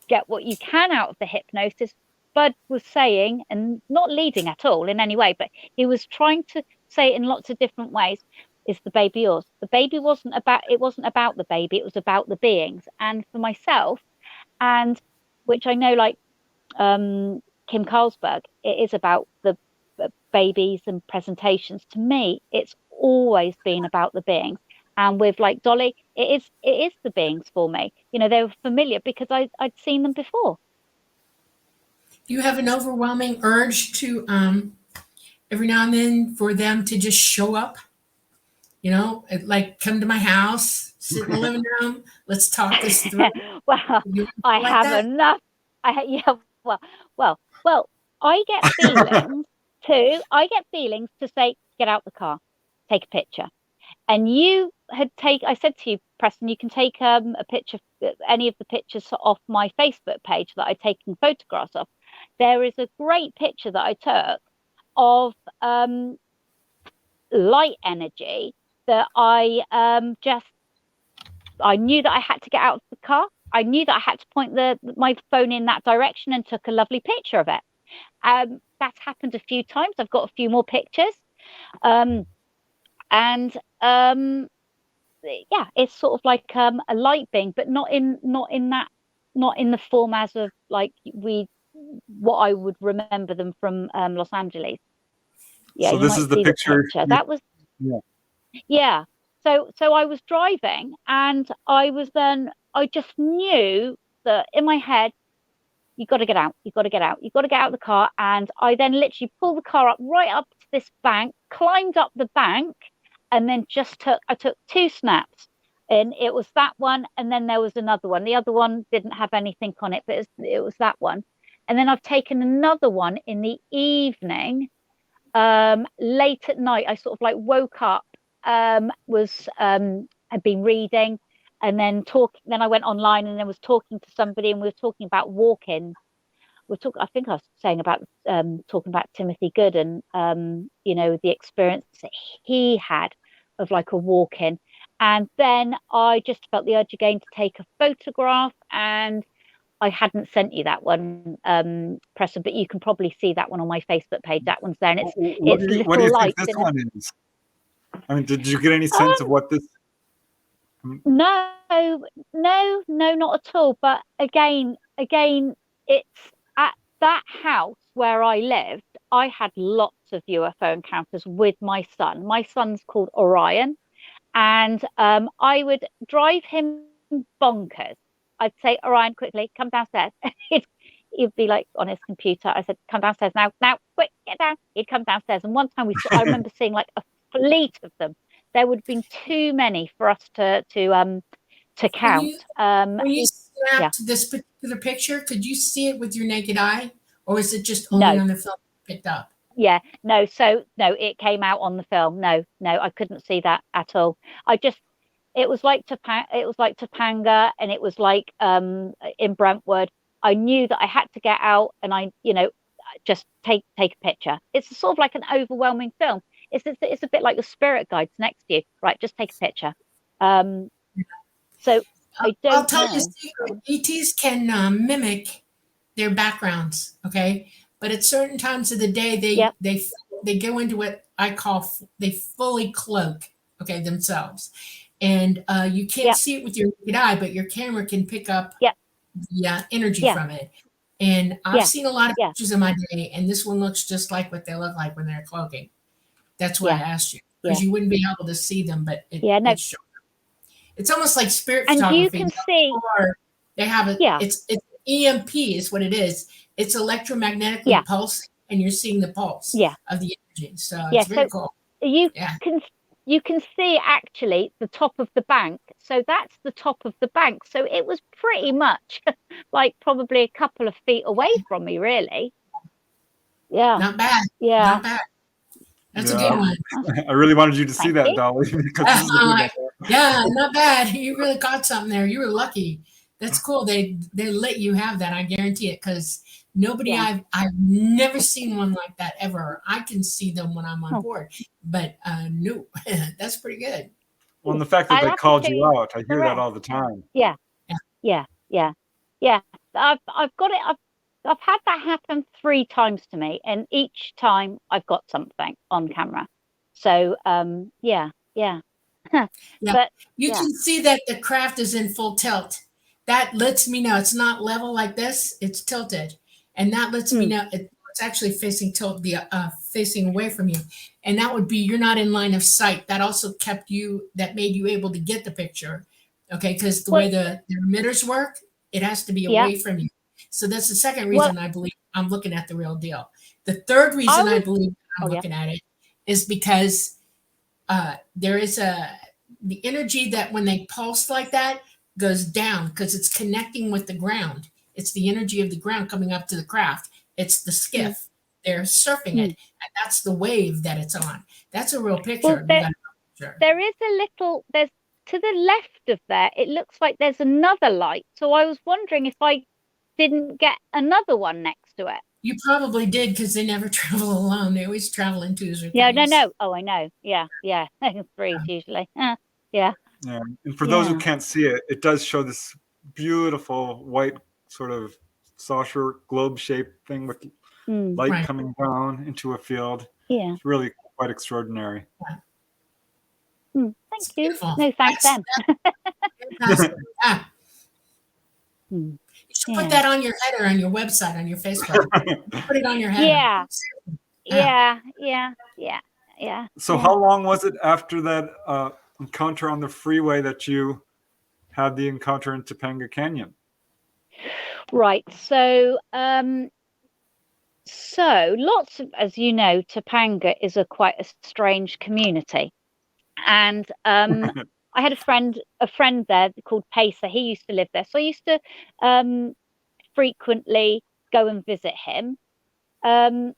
get what you can out of the hypnosis. Bud was saying, and not leading at all in any way, but he was trying to say it in lots of different ways. Is the baby yours? The baby wasn't about the baby, it was about the beings. And for myself, and which I know, like Kim Carlsberg, it is about the babies and presentations. To me, it's always been about the beings. And with like Dolly, it is the beings for me. They were familiar because I'd seen them before. Do you have an overwhelming urge to every now and then for them to just show up? Like come to my house, sit in the living room, let's talk this through. Well, I like have that? enough. Well, I get feelings too. I get feelings to say, get out the car, take a picture. And I said to you, Preston, you can take a picture, any of the pictures off my Facebook page that I've taken photographs of. There is a great picture that I took of light energy that I knew that I had to get out of the car. I knew that I had to point my phone in that direction, and took a lovely picture of it. That's happened a few times. I've got a few more pictures. It's sort of like a light being, but not in the form as of like what I would remember them from Los Angeles. Yeah, so this is the picture. That was yeah. So I was driving, and I just knew that in my head, you got to get out, you got to get out, you got to get out of the car. And I then literally pulled the car up right up to this bank, climbed up the bank, and then I took 2 snaps. And it was that one, and then there was another one. The other one didn't have anything on it, but it was that one. And then I've taken another one in the evening, late at night. I sort of like woke up, had been reading, and then I went online and then was talking to somebody, and we were talking about walk-ins. I think I was saying about talking about Timothy Good, and the experience that he had of like a walk-in. And then I just felt the urge again to take a photograph, and I hadn't sent you that one, Preston, but you can probably see that one on my Facebook page. That one's there, and it's What do you think this one is? I mean, did you get any sense of what this? No, not at all. But again, it's at that house where I lived. I had lots of UFO encounters with my son. My son's called Orion, and I would drive him bonkers. I'd say, Orion, quickly, come downstairs. He'd be like on his computer. I said, come downstairs now, quick, get down. He'd come downstairs. And one time I remember seeing like a fleet of them. There would have been too many for us to count. When you snapped this particular picture, could you see it with your naked eye, or is it just only on the film picked up? Yeah, no. So no, it came out on the film. No, I couldn't see that at all. It was like Topanga, and it was like in Brentwood. I knew that I had to get out, and just take a picture. It's sort of like an overwhelming film. It's a bit like your spirit guides next to you, right? Just take a picture. So I I'll don't tell you a know. secret. ETs can mimic their backgrounds, okay? But at certain times of the day, Yep. they go into what I call they fully cloak, okay, themselves, and you can't Yep. see it with your naked eye, but your camera can pick up Yep. the energy Yeah. from it. And I've Yeah. seen a lot of Yeah. pictures in my day, and this one looks just like what they look like when they're cloaking. That's why Yeah. I asked you, because Yeah. you wouldn't be able to see them, but Yeah, no. it's almost like spirit And you photography. can see, Or they have it. yeah, It's EMP is what it is. It's electromagnetically yeah, pulsing, and you're seeing the pulse yeah, of the energy. So yeah. it's very So cool. you Yeah. you can see actually the top of the bank. So that's the top of the bank. So it was pretty much like probably a couple of feet away from me, really. Yeah, Not bad. yeah. Not bad. That's a good one. I really wanted you to see Thank that, you. Dolly, because this is a good one. Yeah, not bad. You really caught something there. You were lucky. That's cool. They let you have that. I guarantee it, because nobody Yeah. I've never seen one like that ever. I can see them when I'm on Oh. board, but no, that's pretty good. Well, and the fact that I'll they have to called show you you out, I the hear that rest. all the time. Yeah, Yeah. yeah, yeah, yeah. I've got it. I've had that happen 3 times to me, and each time I've got something on camera. So yeah. Yeah. But You yeah, can see that the craft is in full tilt. That lets me know it's not level like this, it's tilted. And that lets me know it's actually facing tilt, the facing away from you. And that would be you're not in line of sight. That also that made you able to get the picture. Okay, because the well, way the emitters work, it has to be yeah. away from you. So that's the second Well, reason I believe I'm looking at the real deal. The third reason I believe I'm oh yeah, looking at it is because there is the energy that when they pulse like that goes down because it's connecting with the ground. It's the energy of the ground coming up to the craft. It's the skiff. They're surfing it, and that's the wave that it's on. That's a real picture. well, there is a little. There's to the left of there. It looks like there's another light. So I was wondering if I didn't get another one next to it. You probably did, because they never travel alone. They always travel in twos or threes. Yeah, no. Oh, I know. Yeah. Threes usually. Yeah. Yeah. And for those who can't see it, it does show this beautiful white sort of saucer globe shaped thing with light coming down into a field. Yeah. It's really quite extraordinary. Thank you. Beautiful. No, thanks them. Yeah. You should put that on your header on your website, on your Facebook. Put it on your header. Yeah. So how long was it after that encounter on the freeway that you had the encounter in Topanga Canyon? Right. So lots of, as you know, Topanga is quite a strange community. And I had a friend there called Pacer. He used to live there. So I used to frequently go and visit him. I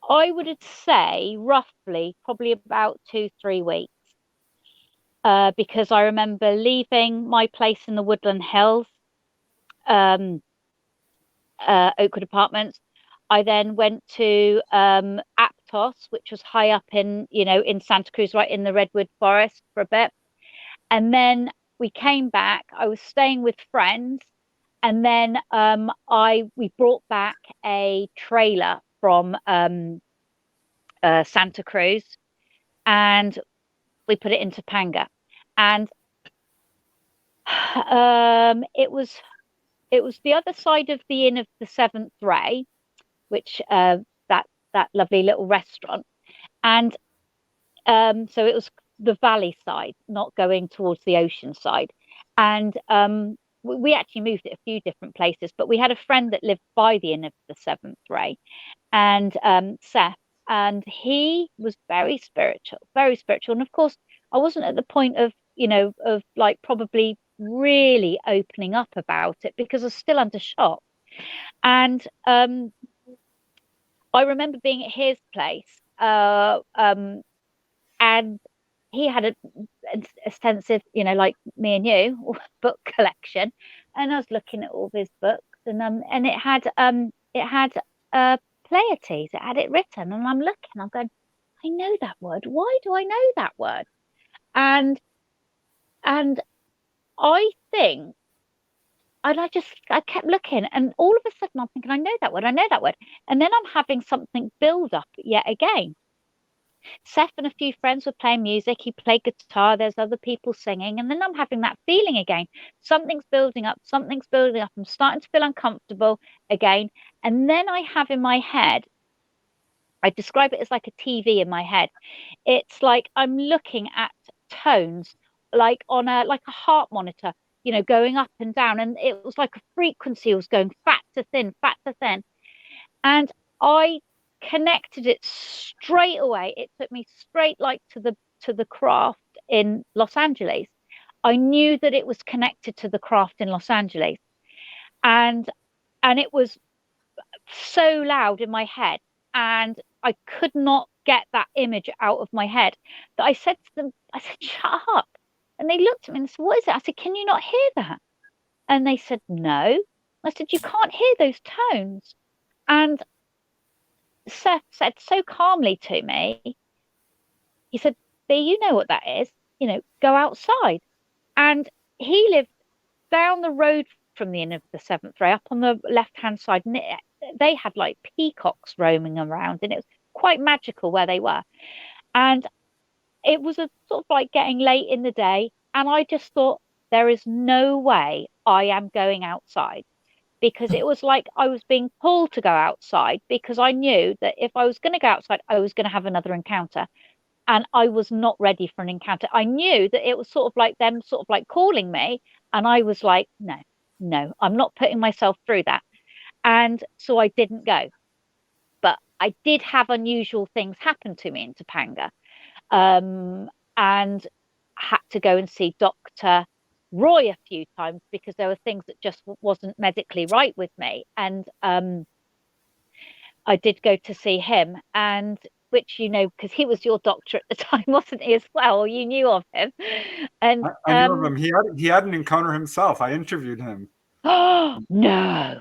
would say roughly probably about 2-3 weeks. Because I remember leaving my place in the Woodland Hills, Oakwood Apartments. I then went to Aptos, which was high up in Santa Cruz, right in the Redwood Forest for a bit. And then we came back. I was staying with friends. And then we brought back a trailer from Santa Cruz, and we put it in Topanga. And it was the other side of the Inn of the Seventh Ray, which that lovely little restaurant. And so it was the valley side, not going towards the ocean side. And we actually moved it a few different places, but we had a friend that lived by the Inn of the Seventh Ray, and Seth, and he was very spiritual. And of course, I wasn't at the point of like probably really opening up about it because I was still under shock. And I remember being at his place, and he had a extensive, like me and you, book collection, and I was looking at all of his books, and it had Pleiades. It had it written, and I'm looking. I'm going, I know that word. Why do I know that word? And I think, and I kept looking, and all of a sudden I'm thinking, I know that word. I know that word. And then I'm having something build up yet again. Seth and a few friends were playing music. He played guitar. There's other people singing. And then I'm having that feeling again. Something's building up. Something's building up. I'm starting to feel uncomfortable again. And then I have in my head, I describe it as like a TV in my head. It's like I'm looking at tones like on a heart monitor, going up and down. And it was like a frequency was going fat to thin, fat to thin. And I connected it straight away. It took me straight like to the craft in Los Angeles. I knew that it was connected to the craft in Los Angeles, and it was so loud in my head, and I could not get that image out of my head, that I said to them, I said, shut up. And they looked at me and said, what is it? I said, can you not hear that? And they said, no. I said, you can't hear those tones. And Seth said so calmly to me, he said, B, you know what that is, go outside. And he lived down the road from the inn of the Seventh Ray, up on the left-hand side. And they had like peacocks roaming around, and it was quite magical where they were. And it was a sort of like getting late in the day. And I just thought, there is no way I am going outside. Because it was like I was being pulled to go outside, because I knew that if I was going to go outside, I was going to have another encounter. And I was not ready for an encounter. I knew that it was sort of like them sort of like calling me. And I was like, no, I'm not putting myself through that. And so I didn't go. But I did have unusual things happen to me in Topanga. And had to go and see Dr. Roy a few times, because there were things that just wasn't medically right with me. And I did go to see him, and which, because he was your doctor at the time, wasn't he, as well? Or you knew of him. And I knew of him. He had an encounter himself. I interviewed him. Oh, no.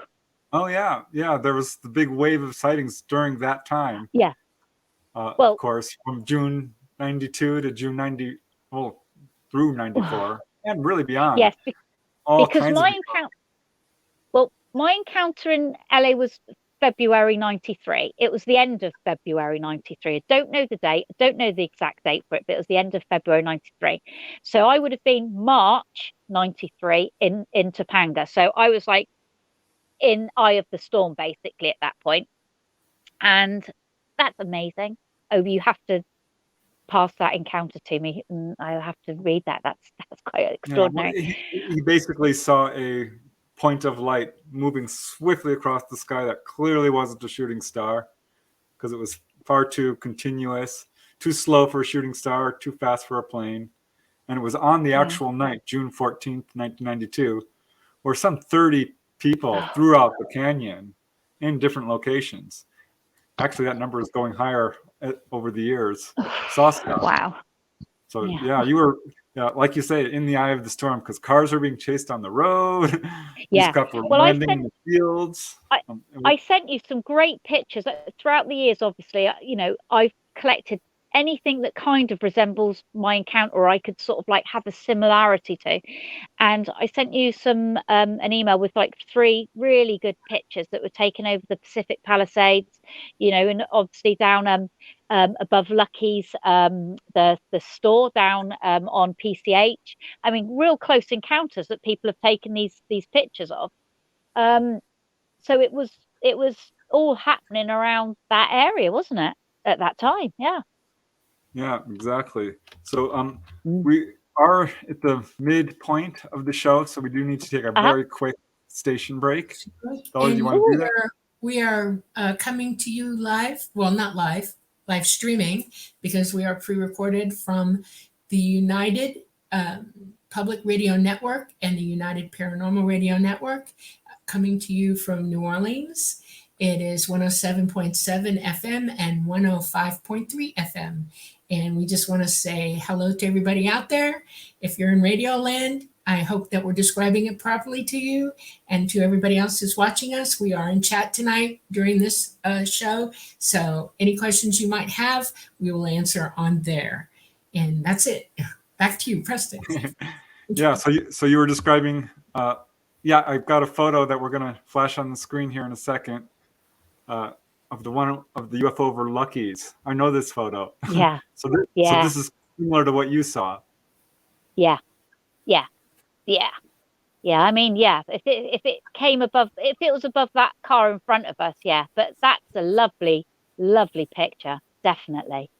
Oh, yeah. Yeah, there was the big wave of sightings during that time. Yeah. Of course, from June 92 to June 90, through 94, and really beyond. Yes, because my encounter in LA was February 93. It was the end of February 93. I don't know the date. I don't know the exact date for it, but it was the end of February 93. So I would have been March 93 in Topanga. So I was like in eye of the storm, basically, at that point. And that's amazing. Oh, you have to pass that encounter to me, and I'll have to read that. That's quite extraordinary. Yeah, he basically saw a point of light moving swiftly across the sky that clearly wasn't a shooting star, because it was far too continuous, too slow for a shooting star, too fast for a plane. And it was on the actual night, June 14th, 1992, where some 30 people throughout the canyon in different locations. Actually, that number is going higher over the years. Saw stuff. Wow. So you were, like you say, in the eye of the storm, because cars are being chased on the road. Yeah. These couples were landing in the fields. I sent you some great pictures throughout the years. Obviously, I've collected anything that kind of resembles my encounter, or I could sort of like have a similarity to. And I sent you an email with like 3 really good pictures that were taken over the Pacific Palisades, and obviously down above Lucky's, the store down on PCH. I mean, real close encounters that people have taken these pictures of. So it was all happening around that area, wasn't it, at that time? Yeah. Yeah, exactly. So we are at the midpoint of the show, so we do need to take a very quick station break. Dolly, do you want to do that? We are coming to you live. Well, not live streaming, because we are pre-recorded from the United Public Radio Network and the United Paranormal Radio Network, coming to you from New Orleans. It is 107.7 FM and 105.3 FM. And we just want to say hello to everybody out there. If you're in Radio Land, I hope that we're describing it properly to you and to everybody else who's watching us. We are in chat tonight during this show. So any questions you might have, we will answer on there. And that's it. Back to you, Preston. Yeah, so you were describing, yeah, I've got a photo that we're going to flash on the screen here in a second of the one of the UFO over Lucky's. I know this photo. Yeah. So Yeah. this is similar to what you saw. Yeah. Yeah. Yeah. Yeah. I mean, yeah, if it came above, if it was above that car in front of us, yeah, but that's a lovely, lovely picture. Definitely.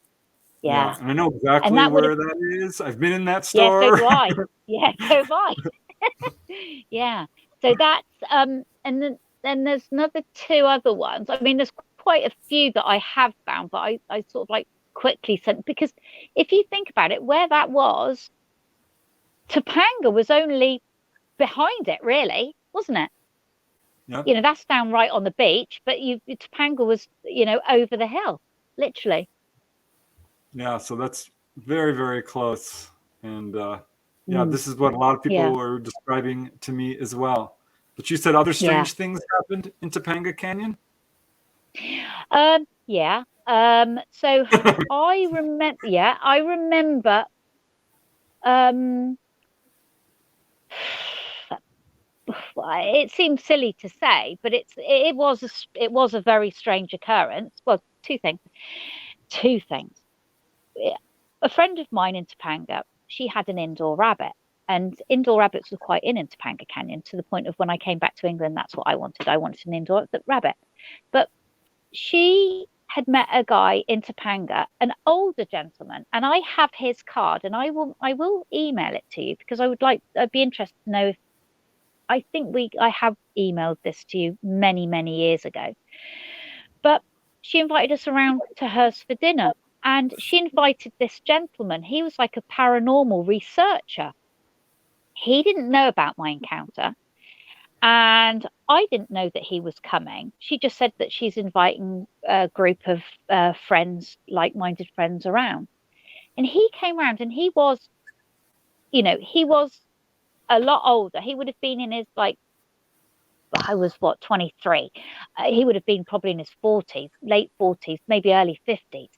Yeah. And I know exactly that where that is. I've been in that Yeah, store. so do I. Yeah, so have I. Yeah. So that's and then there's another two other ones. I mean, there's quite a few that I have found, but I sort of like quickly sent, because if you think about it, where that was, Topanga was only behind it, really, wasn't it? Yeah. You know, that's down right on the beach, but Topanga was, you know, over the hill, literally. Yeah, so that's very, very close. And this is what a lot of people were describing to me as well. But you said other strange things happened in Topanga Canyon? Yeah. So I remember it seems silly to say, but it was a very strange occurrence. Well, two things. A friend of mine in Topanga, she had an indoor rabbit, and indoor rabbits were quite in Topanga Canyon, to the point of when I came back to England, that's what I wanted. I wanted an indoor rabbit. But she had met a guy in Topanga, an older gentleman, and I have his card, and I will email it to you, because I'd be interested to know if I have emailed this to you many, many years ago. But she invited us around to hers for dinner, and she invited this gentleman. He was like a paranormal researcher. He didn't know about my encounter, and I didn't know that he was coming. She just said that she's inviting a group of friends, like-minded friends, around. And he came around, and he was a lot older. He would have been in his, like, I was 23. He would have been probably in his 40s, late 40s, maybe early 50s.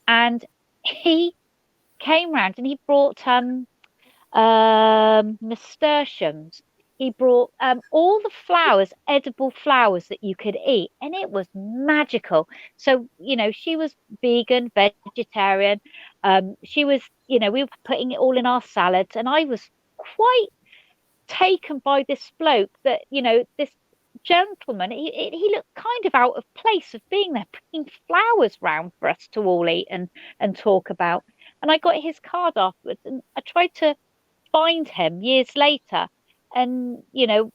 And he came round, and he brought nasturtiums. He brought all the flowers, edible flowers that you could eat, and it was magical. So, you know, she was vegan, vegetarian. She was, you know, we were putting it all in our salads, and I was quite taken by this bloke, that, you know, this gentleman, he looked kind of out of place of being there, bringing flowers round for us to all eat and talk about. And I got his card afterwards, and I tried to find him years later, and, you know,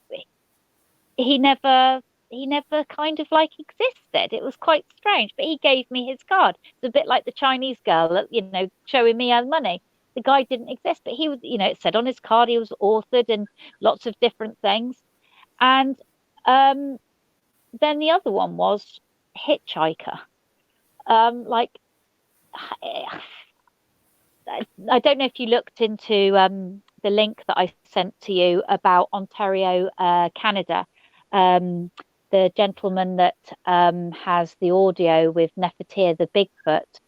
he never kind of like existed. It was quite strange, but he gave me his card. It's a bit like the Chinese girl, you know, showing me her money. The guy didn't exist, but he was, you know, it said on his card he was authored in lots of different things. And then the other one was hitchhiker. Like, I don't know if you looked into the link that I sent to you about Ontario, Canada. The gentleman that has the audio with Nefertiti, the Bigfoot,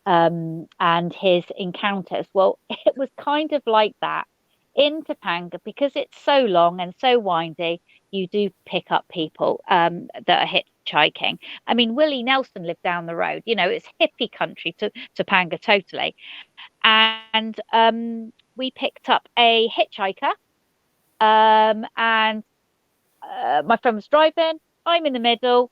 and his encounters. Well, it was kind of like that in Topanga, because it's so long and so windy. You do pick up people that are hitchhiking. I mean, Willie Nelson lived down the road. You know, it's hippie country to Topanga, totally. And we picked up a hitchhiker, and my friend was driving. I'm in the middle.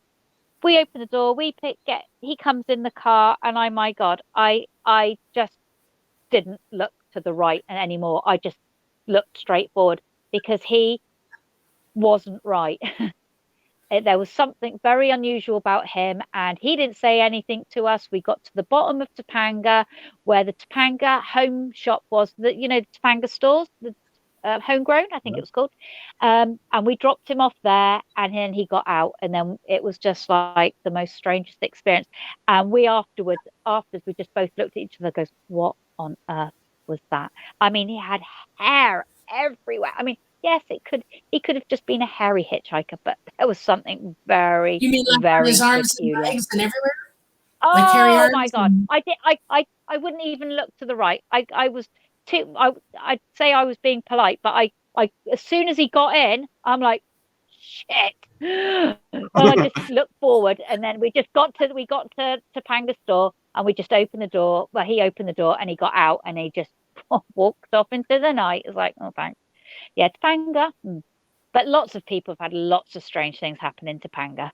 We open the door. He comes in the car, and my God, I just didn't look to the right anymore. I just looked straight forward, because he wasn't right. There was something very unusual about him, and he didn't say anything to us. We got to the bottom of Topanga, where the Topanga home shop was, the Topanga stores, the homegrown, I think it was called. And we dropped him off there, and then he got out, and then it was just like the most strangest experience. And we afterwards, we just both looked at each other and goes, what on earth was that? I mean, he had hair everywhere. I mean, yes, he could have just been a hairy hitchhiker, but there was something very, You mean like on very his arms and peculiar. legs and everywhere? Like hairy Oh my arms God. and- I wouldn't even look to the right. I was too, I'd say I was being polite, but as soon as he got in, I'm like, shit. And I just looked forward, and then we got to Topanga's store, and we just opened the door. Well, he opened the door and he got out and he just walked off into the night. It was like, oh, thanks. Yeah, Topanga. But lots of people have had lots of strange things happen in Topanga.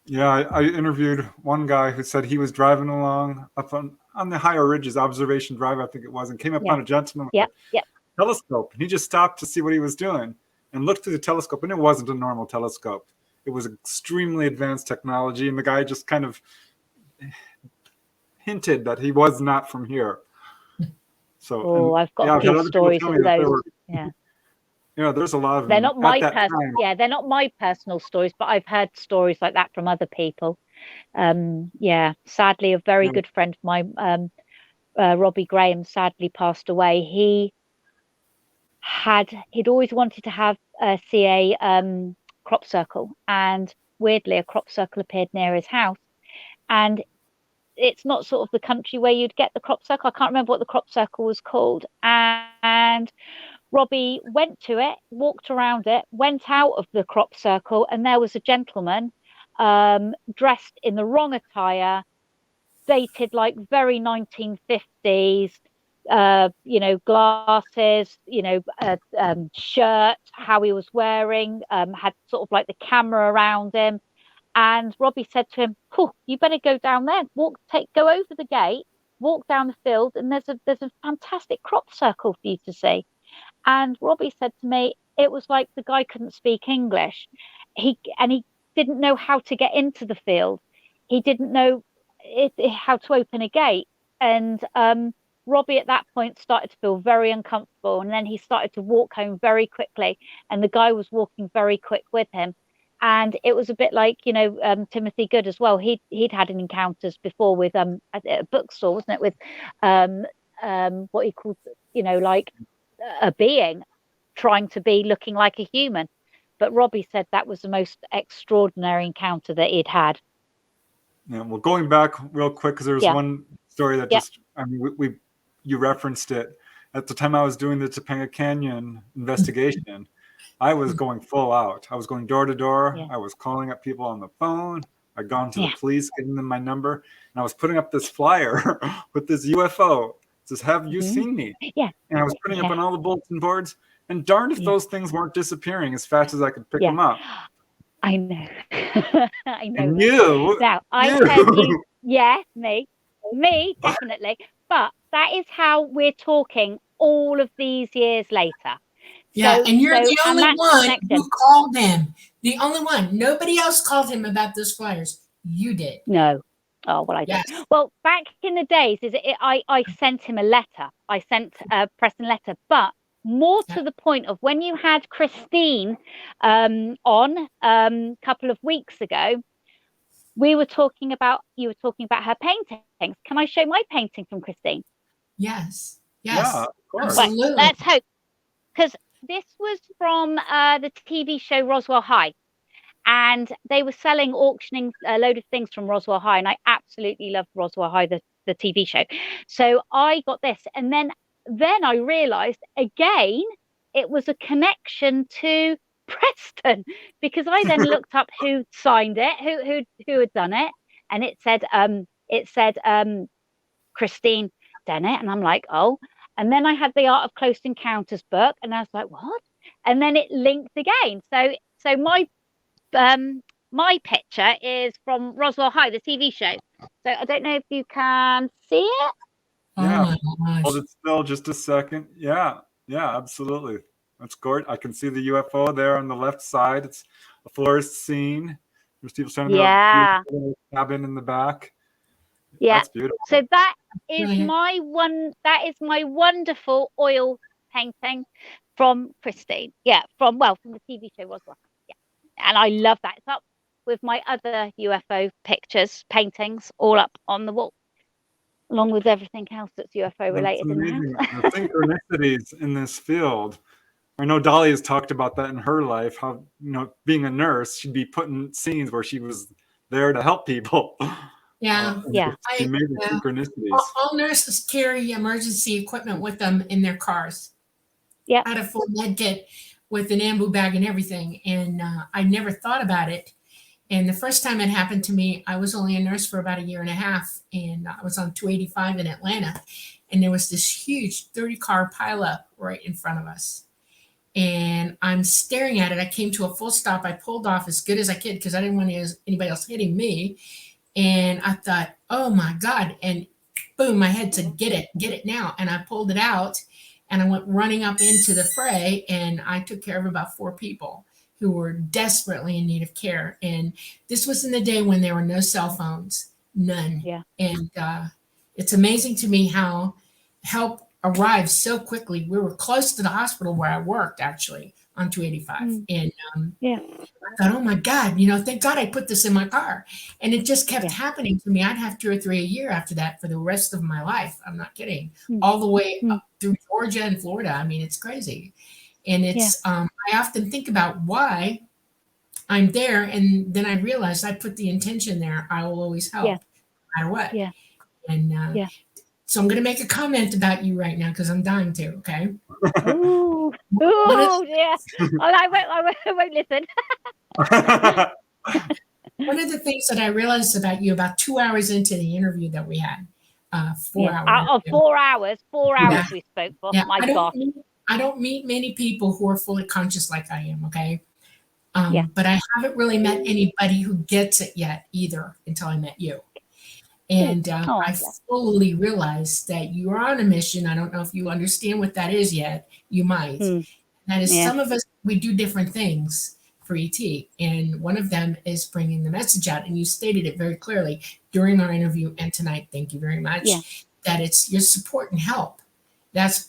Yeah, I interviewed one guy who said he was driving along up on the higher ridges, Observation Drive, I think it was, and came upon a gentleman with a telescope. And he just stopped to see what he was doing and looked through the telescope, and it wasn't a normal telescope. It was extremely advanced technology, and the guy just kind of hinted that he was not from here. So, I've got a few stories of those. There's a lot of them. They're not my they're not my personal stories, but I've heard stories like that from other people. Sadly, a very good friend of mine, Robbie Graham, sadly passed away. He'd always wanted to see a crop circle, and weirdly a crop circle appeared near his house. And it's not sort of the country where you'd get the crop circle. I can't remember what the crop circle was called. And Robbie went to it, walked around it, went out of the crop circle, and there was a gentleman dressed in the wrong attire, dated like very 1950s, glasses, shirt, how he was wearing, had sort of like the camera around him. And Robbie said to him, you better go down there, go over the gate, walk down the field, and there's a fantastic crop circle for you to see. And Robbie said to me, it was like the guy couldn't speak English. He didn't know how to get into the field. He didn't know how to open a gate. And Robbie at that point started to feel very uncomfortable. And then he started to walk home very quickly. And the guy was walking very quick with him. And it was a bit like, Timothy Good as well. He'd had an encounters before with at a bookstore, wasn't it? With what he called, like a being trying to be looking like a human. But Robbie said that was the most extraordinary encounter that he'd had. Yeah, well, going back real quick, because there was one story that you referenced it. At the time I was doing the Topanga Canyon investigation, I was going full out. I was going door to door. I was calling up people on the phone. I'd gone to the police, giving them my number, and I was putting up this flyer with this UFO. It says, "Have you seen me?" Yeah. And I was putting up on all the bulletin boards, and darned if those things weren't disappearing as fast as I could pick them up. I know. I know. And you. Now, I heard you. Yeah, me, definitely. But that is how we're talking all of these years later. Yeah, and you're the only one who called him. The only one. Nobody else called him about those flyers. You did. No. Oh, well, I did. Yes. Well, back in the days, I sent him a letter. I sent Preston a letter. But more to the point of when you had Christine on a couple of weeks ago, you were talking about her paintings. Can I show my painting from Christine? Yes. Yeah, of course. Absolutely. Right, let's hope. Because this was from the TV show Roswell High. And they were auctioning a load of things from Roswell High. And I absolutely loved Roswell High, the TV show. So I got this. And then I realized, again, it was a connection to Preston. Because I then looked up who signed it, who had done it. And it said Christine Dennett. And I'm like, oh. And then I had the Art of Close Encounters book. And I was like, what? And then it linked again. So my picture is from Roswell High, the TV show. So I don't know if you can see it. Yeah. Hold it still just a second. Yeah, absolutely. That's gorgeous. I can see the UFO there on the left side. It's a florist scene. There's people standing there. Yeah. Cabin in the back. Yeah. That's beautiful. So that is my wonderful oil painting from Christine. Yeah, from the TV show Roswell. And I love that. It's up with my other UFO pictures, paintings, all up on the wall, along with everything else that's UFO related in the house. The synchronicities in this field. I know Dolly has talked about that in her life, how, being a nurse, she'd be put in scenes where she was there to help people. Yeah. Yeah. She made the Yeah. synchronicities. All nurses carry emergency equipment with them in their cars. Yeah. I had a full med kit with an ambu bag and everything, and I never thought about it. And the first time it happened to me, I was only a nurse for about a year and a half, and I was on 285 in Atlanta, and there was this huge 30-car pileup right in front of us. And I'm staring at it. I came to a full stop. I pulled off as good as I could because I didn't want anybody else hitting me. And I thought, oh my God. And boom, my head said, get it now. And I pulled it out and I went running up into the fray, and I took care of about 4 people who were desperately in need of care. And this was in the day when there were no cell phones, none. Yeah. And it's amazing to me how help arrived so quickly. We were close to the hospital where I worked, actually, on 285. And Yeah. I thought, oh my God, thank God I put this in my car. And it just kept happening to me. I'd have 2 or 3 a year after that for the rest of my life. I'm not kidding. All the way up through Georgia and Florida. I mean, it's crazy. And it's, I often think about why I'm there. And then I realized I put the intention there. I will always help, no matter what. Yeah. And so I'm going to make a comment about you right now because I'm dying to, okay? Ooh, yeah. I won't listen. One of the things that I realized about you about 2 hours into the interview that we had, 4 hours. Out of 4 hours, 4 hours we spoke for. Yeah. My God. I don't meet many people who are fully conscious like I am, okay? But I haven't really met anybody who gets it yet either until I met you. And I fully realized that you are on a mission. I don't know if you understand what that is yet. You might. That is, some of us, we do different things for ET. And one of them is bringing the message out. And you stated it very clearly during our interview and tonight. Thank you very much. That it's your support and help. That's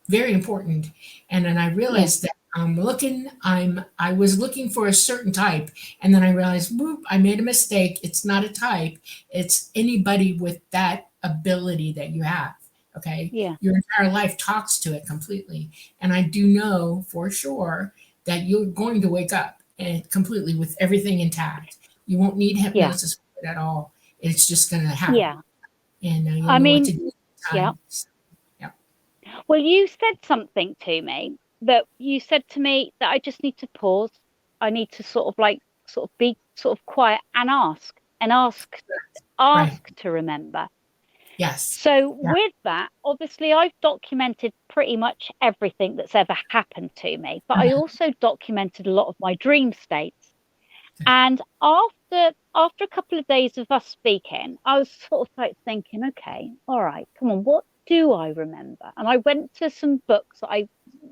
very important. And then I realized that I was looking for a certain type, and then I realized, whoop, I made a mistake. It's not a type. It's anybody with that ability that you have. Okay. Yeah. Your entire life talks to it completely. And I do know for sure that you're going to wake up and completely with everything intact. You won't need hypnosis for it at all. It's just going to happen. Yeah. And you'll know what to do. Well, you said something to me that you said to me that I just need to pause. I need to sort of be quiet and ask to remember. Yes. So with that, obviously I've documented pretty much everything that's ever happened to me, but I also documented a lot of my dream states. And after a couple of days of us speaking, I was sort of like thinking, okay, all right, come on, what do I remember? And I went to some books that I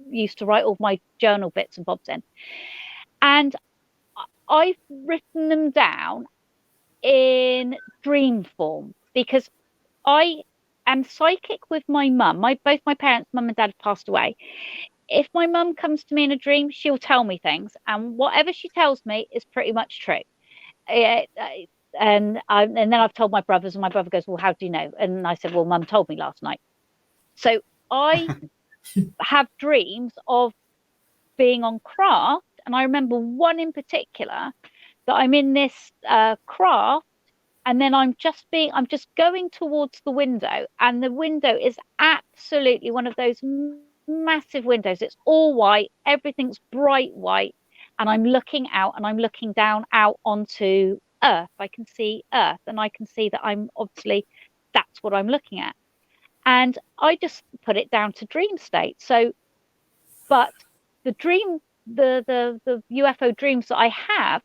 used to write all my journal bits and bobs in, and I've written them down in dream form because I am psychic with my mum. Both my parents, mum and dad, have passed away. If my mum comes to me in a dream, she'll tell me things, and whatever she tells me is pretty much true. And then I've told my brothers, and my brother goes, well, how do you know? And I said, well, mum told me last night. So I have dreams of being on craft. And I remember one in particular that I'm in this craft, and then I'm just going towards the window, and the window is absolutely one of those massive windows. It's all white. Everything's bright white. And I'm looking out, and I'm looking down out onto Earth. I can see Earth, and I can see that that's what I'm looking at. And I just put it down to dream state. So, but the UFO dreams that I have,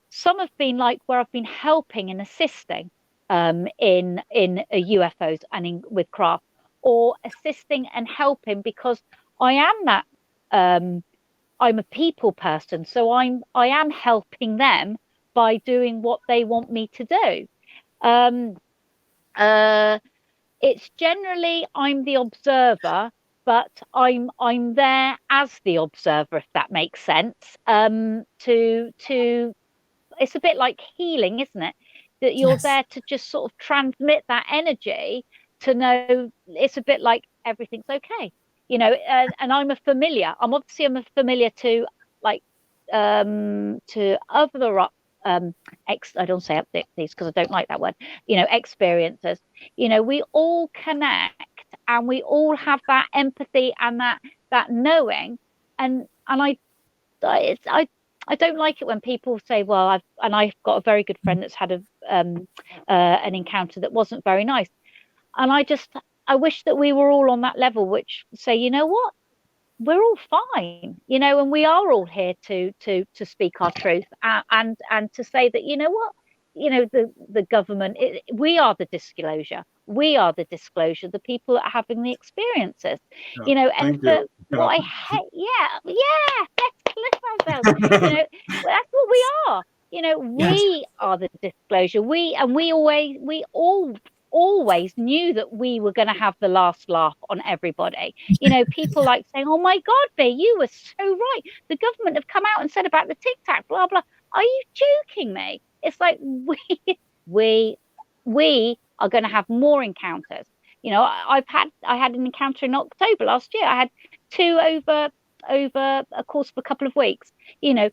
some have been like where I've been helping and assisting in UFOs and with craft, or assisting and helping because I am that I'm a people person, so I am helping them by doing what they want me to do. It's generally I'm the observer, but I'm there as the observer, if that makes sense. It's a bit like healing, isn't it? That you're there to just sort of transmit that energy to know. It's a bit like everything's okay. you know, and I'm obviously a familiar to like to other I don't say updates because I don't like that word, you know, experiences. You know, we all connect and we all have that empathy and that knowing, and I don't like it when people say, well, I've got a very good friend that's had an encounter that wasn't very nice, and I wish that we were all on that level, which say, you know what, we're all fine, you know, and we are all here to speak our truth, and to say that, you know what, you know, the government, we are the disclosure. We are the disclosure, the people that are having the experiences, Yeah, you know, and thank you. what I hate, let's clip ourselves, you know, well, that's what we are, you know, Yes. we are the disclosure. We always knew that we were going to have the last laugh on everybody. You know, people like saying, oh my God, V, you were so right. The government have come out and said about the Tic Tac, blah, blah. Are you joking me? It's like we are going to have more encounters. You know, I had an encounter in October last year. I had two over a course of a couple of weeks. You know,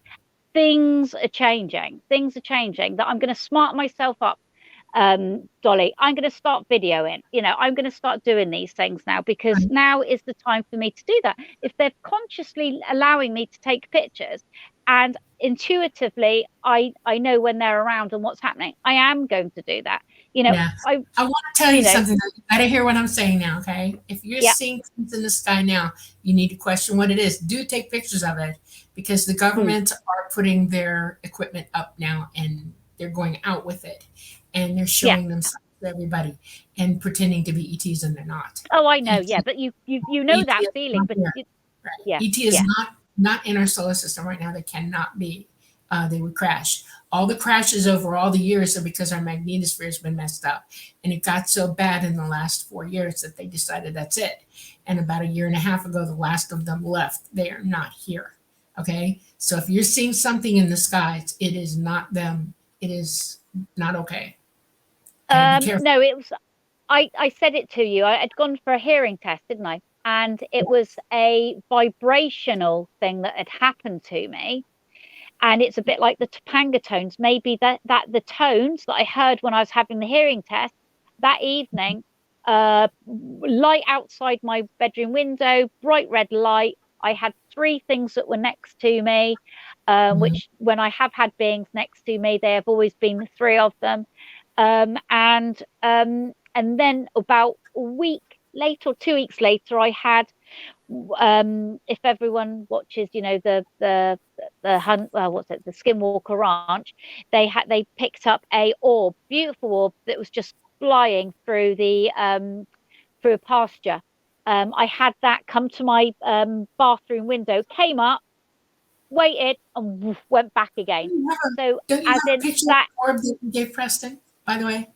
things are changing. That I'm going to smart myself up. Dolly, I'm going to start videoing, you know, I'm going to start doing these things now, because now is the time for me to do that. If they're consciously allowing me to take pictures, and intuitively I know when they're around and what's happening, I am going to do that, you know. Yeah. I want to tell you know, something. You gotta hear what I'm saying now, okay? If you're seeing things in the sky now, you need to question what it is. Do take pictures of it, because the government are putting their equipment up now, and they're going out with it, and they're showing them to everybody and pretending to be ETs, and they're not. Oh, I know, but you know that feeling, but ET is not in our solar system right now. They cannot be. They would crash. All the crashes over all the years are because our magnetosphere has been messed up. And it got so bad in the last 4 years that they decided that's it. And about a year and a half ago, the last of them left. They are not here. Okay? So if you're seeing something in the skies, it is not them. It is not okay. No, it was, I said it to you. I had gone for a hearing test, didn't I? And it was a vibrational thing that had happened to me. And it's a bit like the Topanga tones. Maybe that the tones that I heard when I was having the hearing test that evening, light outside my bedroom window, bright red light. I had 3 things that were next to me, which when I have had beings next to me, they have always been the 3 of them. And then about a week later or 2 weeks later, I had, if everyone watches, you know, the hunt, what's it, the Skinwalker Ranch, they picked up a orb, beautiful orb that was just flying through the through a pasture. I had that come to my bathroom window, came up, waited, and went back again. So don't you as have in a picture that of the orb that you gave Preston, by the way?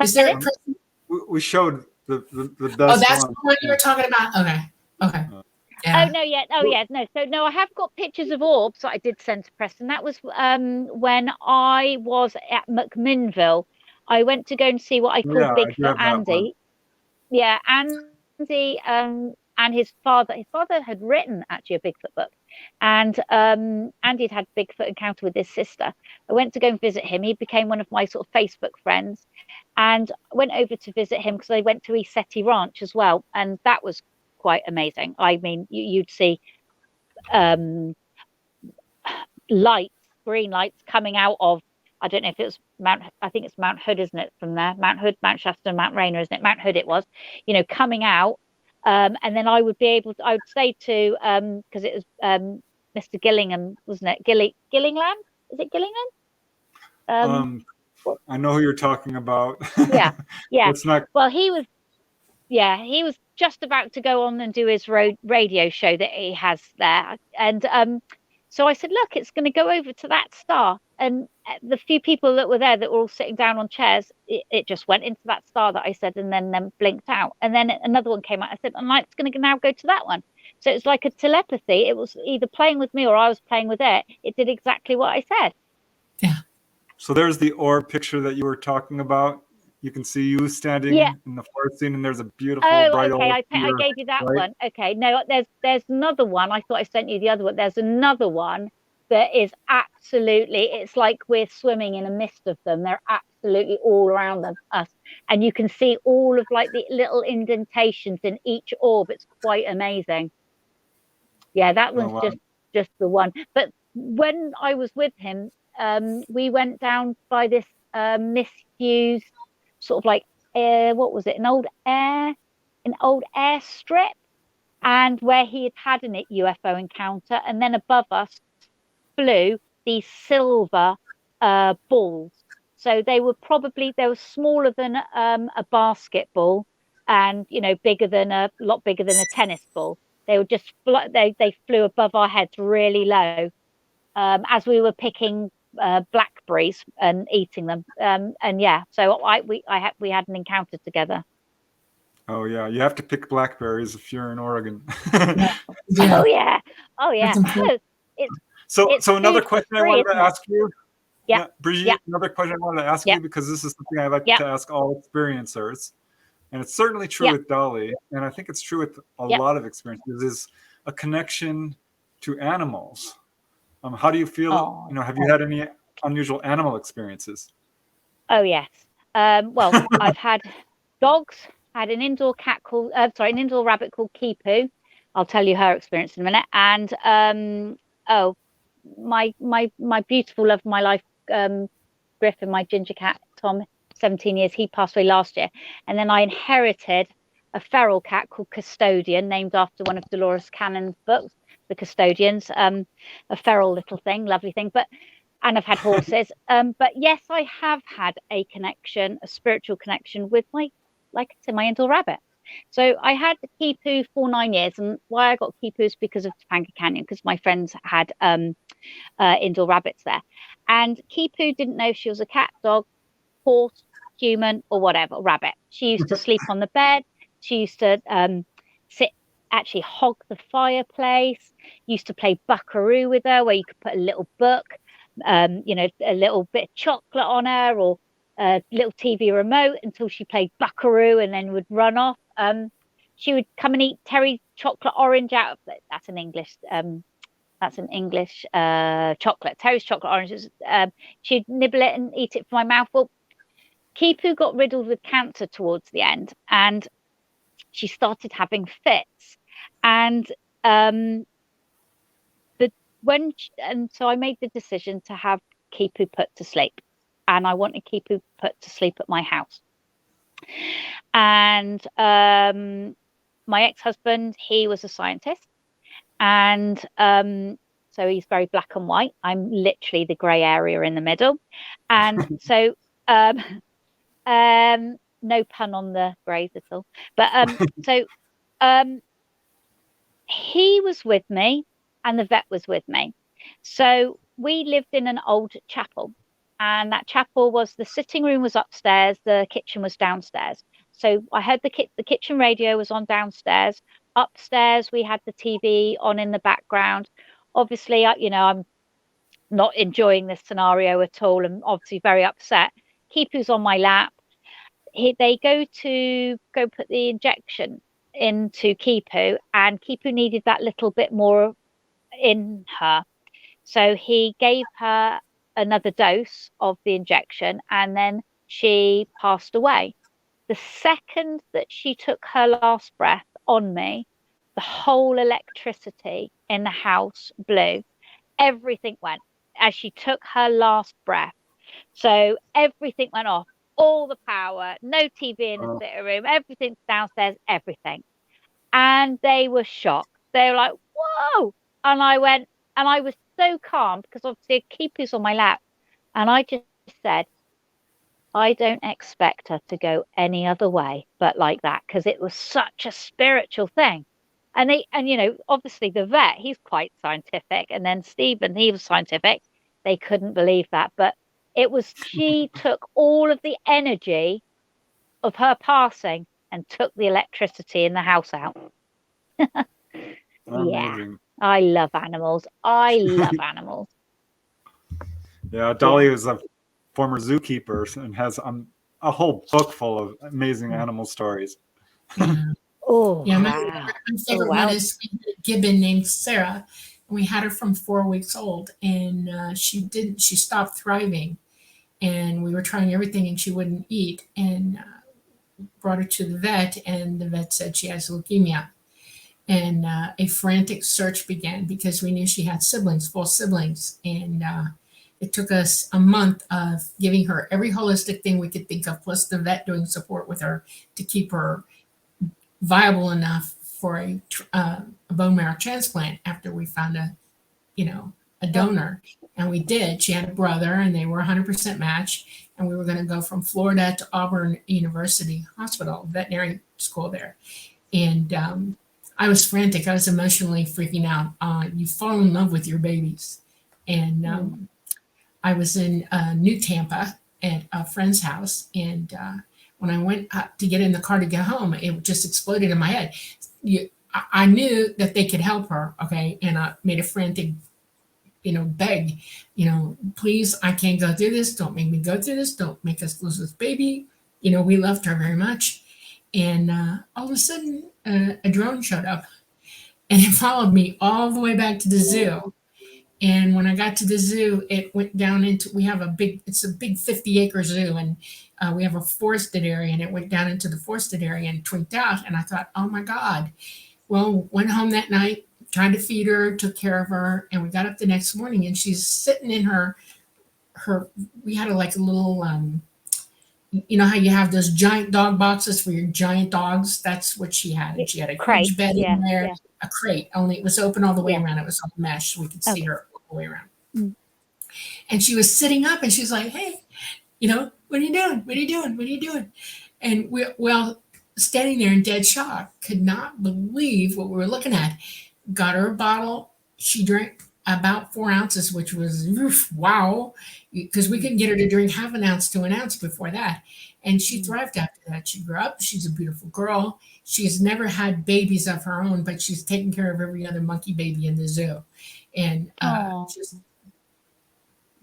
Is Preston? there We showed the best Oh, that's one. the one you were talking about? Okay. Oh no, no. So no, I have got pictures of orbs that I did send to Preston. That was when I was at McMinnville. I went to go and see what I call I do Bigfoot have that one. Andy. Yeah, Andy and his father. His father had written actually a Bigfoot book, and Andy had Bigfoot encounter with his sister. I went to go and visit him. He became one of my sort of Facebook friends, and I went over to visit him because I went to Isetti Ranch as well, and that was quite amazing. I mean, you'd see lights, green lights coming out of, I don't know if it was I think it's Mount Hood, isn't it, from there? Mount Hood, Mount Shasta, Mount Rainier, isn't it? Mount Hood it was, you know, coming out. And then I would say to, because it was Mr. Gillingham, wasn't it? Gillingland? Is it Gillingham? I know who you're talking about. Yeah. It's not. Well, he was just about to go on and do his radio show that he has there. And so I said, look, it's going to go over to that star. And the few people that were there that were all sitting down on chairs, it just went into that star that I said, and then blinked out. And then another one came out. I said, and light's going to now go to that one. So it's like a telepathy. It was either playing with me or I was playing with it. It did exactly what I said. Yeah. So there's the orb picture that you were talking about. You can see you standing Yeah. in the forest scene, and there's a beautiful Oh, bright okay. old I cedar, gave you that right? one. Okay. No, there's another one. I thought I sent you the other one. There's another one that is absolutely. It's like we're swimming in a mist of them. They're absolutely all around us, and you can see all of like the little indentations in each orb. It's quite amazing. Yeah, that Oh, one's wow. just the one. But when I was with him, we went down by this misused sort of like what was it? An old airstrip, and where he had a UFO encounter, and then above us flew these silver balls. So they were smaller than a basketball, and bigger than a lot bigger than a tennis ball. They were just they flew above our heads really low, as we were picking blackberries and eating them. And yeah, so we had an encounter together. Oh yeah, you have to pick blackberries if you're in Oregon. Yeah. Oh yeah, oh yeah. That's important. It's So another food for question I free, wanted to isn't it? ask you. Yeah, Brigitte, yeah, another question I wanted to ask yeah, you, because this is something I like yeah, to ask all experiencers. And it's certainly true yeah, with Dolly, and I think it's true with a yeah. lot of experiences, is a connection to animals. How do you feel? Oh, Have you had any unusual animal experiences? oh yes. Well, I've had dogs. Had an indoor an indoor rabbit called Kipu. I'll tell you her experience in a minute. And oh, my beautiful love of my life, Griffin, my ginger cat, Tom, 17 years. He passed away last year. And then I inherited a feral cat called Custodian, named after one of Dolores Cannon's books, The Custodians. A feral little thing, lovely thing. And I've had horses. But yes, I have had a spiritual connection with like I said, my indoor rabbit. So I had Kipu for 9 years, and why I got Kipu is because of Topanga Canyon, because my friends had indoor rabbits there. And Kipu didn't know if she was a cat, dog, horse, human, or whatever, rabbit. She used to sleep on the bed. She used to actually hog the fireplace. Used to play buckaroo with her, where you could put a little book, a little bit of chocolate on her, or a little TV remote, until she played buckaroo and then would run off. She would come and eat Terry chocolate orange out of it. That's an English chocolate. Terry's chocolate oranges. She'd nibble it and eat it from my mouth. Well, Kipu got riddled with cancer towards the end, and she started having fits. And so I made the decision to have Kipu put to sleep, and I wanted Kipu put to sleep at my house. And my ex-husband, he was a scientist, and so he's very black and white. I'm literally the grey area in the middle, and so no pun on the greys at all. But so he was with me, and the vet was with me. So we lived in an old chapel, and that chapel the sitting room was upstairs, the kitchen was downstairs. So I heard the kitchen radio was on downstairs. Upstairs, we had the TV on in the background. Obviously, I'm not enjoying this scenario at all. I'm obviously very upset. Kipu's on my lap. They go put the injection into Kipu, and Kipu needed that little bit more in her. So he gave her another dose of the injection, and then she passed away. The second that she took her last breath on me, the whole electricity in the house blew. Everything went as she took her last breath. So everything went off, all the power, no TV in the sitting room, everything's downstairs, everything. And they were shocked. They were like, whoa. And I went, and I was so calm, because obviously Kipu's on my lap. And I just said, I don't expect her to go any other way but like that, because it was such a spiritual thing. And obviously the vet, he's quite scientific. And then Stephen, he was scientific. They couldn't believe that. But she took all of the energy of her passing and took the electricity in the house out. Yeah. Amazing. I love animals. I love animals. Yeah, Dolly is a former zookeeper and has a whole book full of amazing animal stories. Yeah. Oh, Yeah, wow. my favorite wow. one is a gibbon named Sarah. We had her from 4 weeks old, and she stopped thriving, and we were trying everything, and she wouldn't eat, and brought her to the vet, and the vet said she has leukemia, and a frantic search began because we knew she had siblings, full siblings, and it took us a month of giving her every holistic thing we could think of, plus the vet doing support with her to keep her viable enough for a bone marrow transplant after we found a donor. And we did. She had a brother, and they were 100% match. And we were going to go from Florida to Auburn University Hospital, veterinary school there. And I was frantic. I was emotionally freaking out. You fall in love with your babies. And I was in New Tampa at a friend's house, and when I went up to get in the car to go home, it just exploded in my head. I knew that they could help her, okay, and I made a frantic, beg, please, I can't go through this. Don't make me go through this. Don't make us lose this baby. We loved her very much, and all of a sudden, a drone showed up, and it followed me all the way back to the zoo. And when I got to the zoo, it went down into, it's a big 50-acre zoo, and we have a forested area, and it went down into the forested area and twinked out. And I thought, oh my God. Well, went home that night, tried to feed her, took care of her, and we got up the next morning, and she's sitting in her, we had like a little, how you have those giant dog boxes for your giant dogs? That's what she had. And she had a Crate, huge bed in there, yeah. a crate, only it was open all the way Yeah. around. It was all mesh, so we could see Okay. her all the way around. And she was sitting up, and she's like, hey, what are you doing? What are you doing? What are you doing? And standing there in dead shock, could not believe what we were looking at. Got her a bottle. She drank about 4 ounces, which was wow, because we couldn't get her to drink half an ounce to an ounce before that. And she thrived after that. She grew up. She's a beautiful girl. She's never had babies of her own, but she's taken care of every other monkey baby in the zoo. And just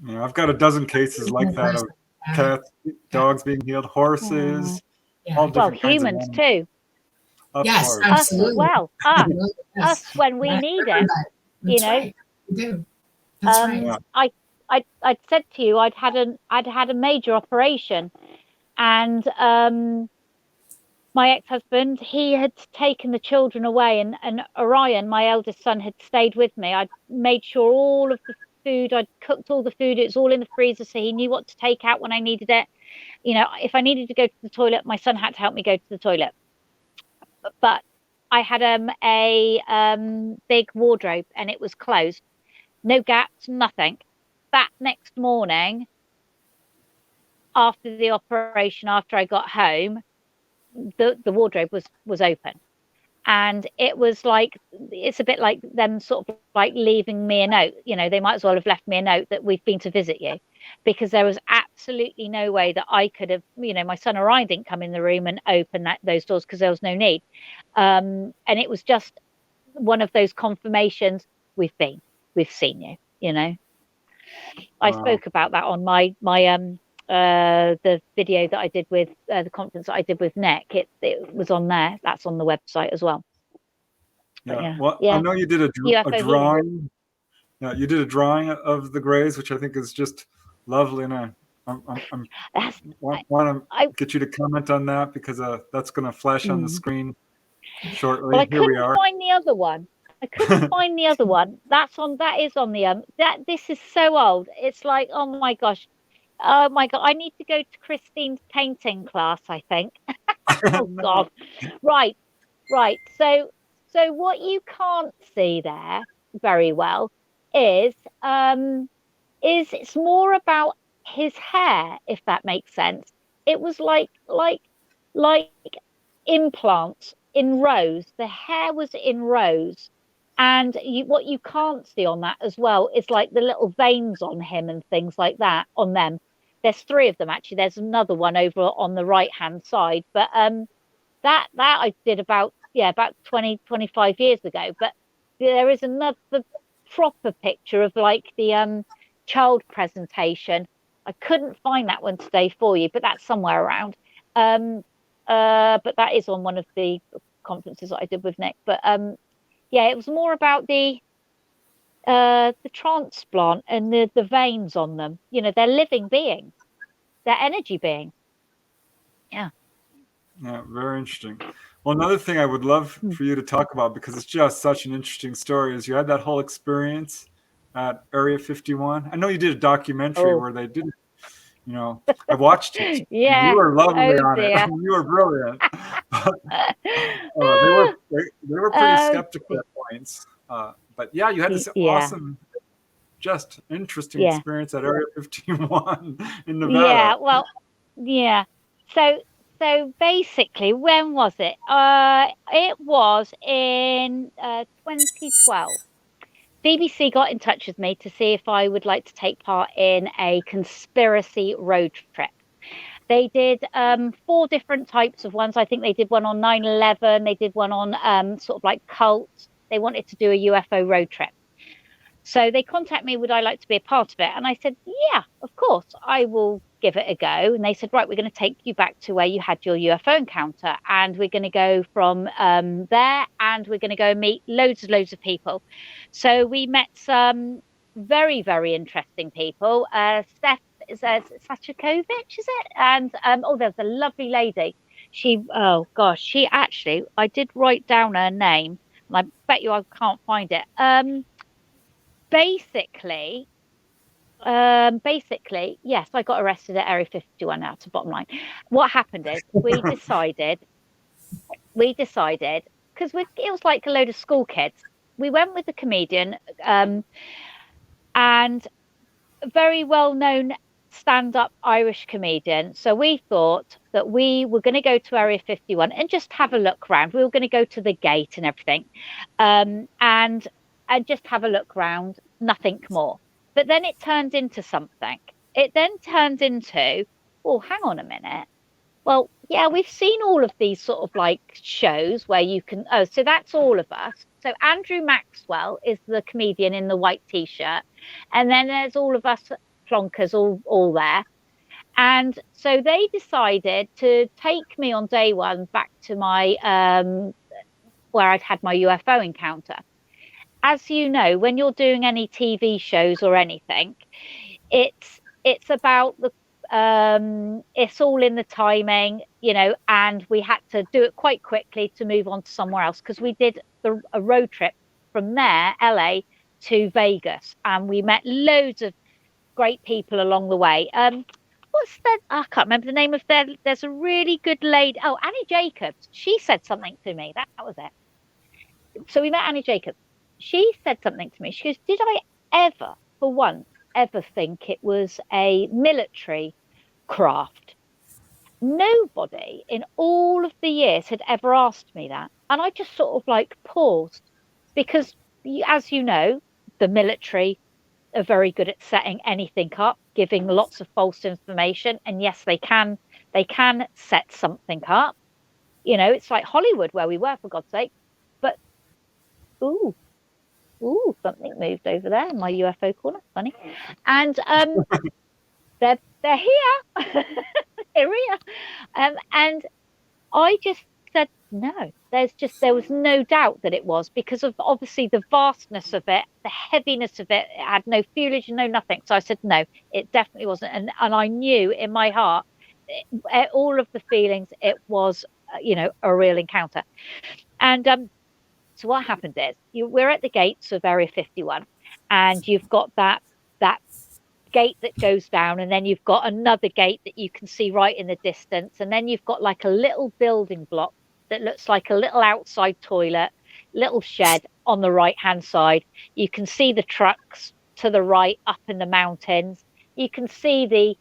I've got a dozen cases like that of cats, dogs being healed, horses, all Well, different kinds of humans animals. too. Of Yes, course. Us as absolutely. well. Us when we Right. need it. That's know. right. We do. That's right. Yeah. I'd said to you I'd had a major operation, and my ex-husband, he had taken the children away, and Orion, my eldest son, had stayed with me. I'd made sure all of the food, I'd cooked all the food, it's all in the freezer, so he knew what to take out when I needed it. If I needed to go to the toilet, my son had to help me go to the toilet. But I had a big wardrobe, and it was closed, no gaps, nothing. That next morning, after the operation, after I got home, the wardrobe was open, and it was like, it's a bit like them sort of like leaving me a note. They might as well have left me a note that we've been to visit you, because there was absolutely no way that I could have, my son or I didn't come in the room and open those doors, because there was no need. And it was just one of those confirmations, we've seen you. I spoke about that on my the video that I did with the conference that I did with Nick. It was on there. That's on the website as well. Yeah. Well, I know you did a drawing. Yeah, you did a drawing of the Greys, which I think is just lovely, and I want to get you to comment on that, because that's going to flash on the screen shortly. Well, I Here we couldn't are. find the other one. That is on the this is so old. It's like, oh my gosh. Oh my God, I need to go to Christine's painting class, I think. Oh God. Right. So what you can't see there very well is it's more about his hair, if that makes sense. It was like implants in rows. The hair was in rows. And what you can't see on that as well is like the little veins on him and things like that on them. There's 3 of them, actually. There's another one over on the right-hand side. But that I did about 20-25 years ago. But there is another proper picture of like the child presentation. I couldn't find that one today for you, but that's somewhere around. But that is on one of the conferences that I did with Nick. But yeah, it was more about the transplant and the veins on them. You know, they're living beings, they're energy beings. Yeah. Yeah, very interesting. Well, another thing I would love for you to talk about, because it's just such an interesting story, is you had that whole experience at Area 51. I know you did a documentary where they did, you know, I watched it. Yeah. You were lovely on dear. it. You were brilliant. They were pretty skeptical at points. But yeah, you had this awesome, just interesting experience at Area 51 in Nevada. Yeah, well, yeah. So basically, when was it? It was in 2012. BBC got in touch with me to see if I would like to take part in a conspiracy road trip. They did 4 different types of ones. I think they did one on 9/11. They did one on sort of like cults. They wanted to do a UFO road trip. So they contacted me, would I like to be a part of it? And I said, yeah, of course, I will give it a go. And they said, right, we're going to take you back to where you had your UFO encounter. And we're going to go from there, and we're going to go and meet loads of people. So we met some very, very interesting people. Steph is Sachakovic, is it? And there's a lovely lady. She actually, I did write down her name, and I bet you I can't find it. Basically, yes, I got arrested at Area 51. Now, to bottom line, what happened is we decided because it was like a load of school kids. We went with the comedian and a very well-known stand-up Irish comedian. So we thought that we were going to go to Area 51 and just have a look around. We were going to go to the gate and everything, and just have a look around, nothing more. But then it turned into something. It then turned into, oh, hang on a minute. Well, yeah, we've seen all of these sort of like shows where you can, so that's all of us. So Andrew Maxwell is the comedian in the white T-shirt. And then there's all of us plonkers all there. And so they decided to take me on day one back to my, where I'd had my UFO encounter. As you know, when you're doing any TV shows or anything, it's about the it's all in the timing, you know, and we had to do it quite quickly to move on to somewhere else, because we did a road trip from there, LA, to Vegas, and we met loads of great people along the way. What's that? I can't remember the name of there's a really good lady. Oh, Annie Jacobs. She said something to me. That was it. So we met Annie Jacobs. She said something to me. She goes, did I ever, for once, think it was a military craft? Nobody in all of the years had ever asked me that. And I just sort of like paused, because as you know, the military are very good at setting anything up, giving lots of false information. And yes, they can set something up. You know, it's like Hollywood where we were, for God's sake. But something moved over there in my UFO corner. Funny. And they're here. They're here. And I just said no. There was no doubt that it was, because of obviously the vastness of it, the heaviness of it. It had no fuelage, no nothing. So I said no, it definitely wasn't. And I knew in my heart, all of the feelings, it was a real encounter. And so what happened is we're at the gates of Area 51, and you've got that gate that goes down, and then you've got another gate that you can see right in the distance, and then you've got like a little building block that looks like a little outside toilet, little shed on the right hand side. You can see the trucks to the right up in the mountains. You can see the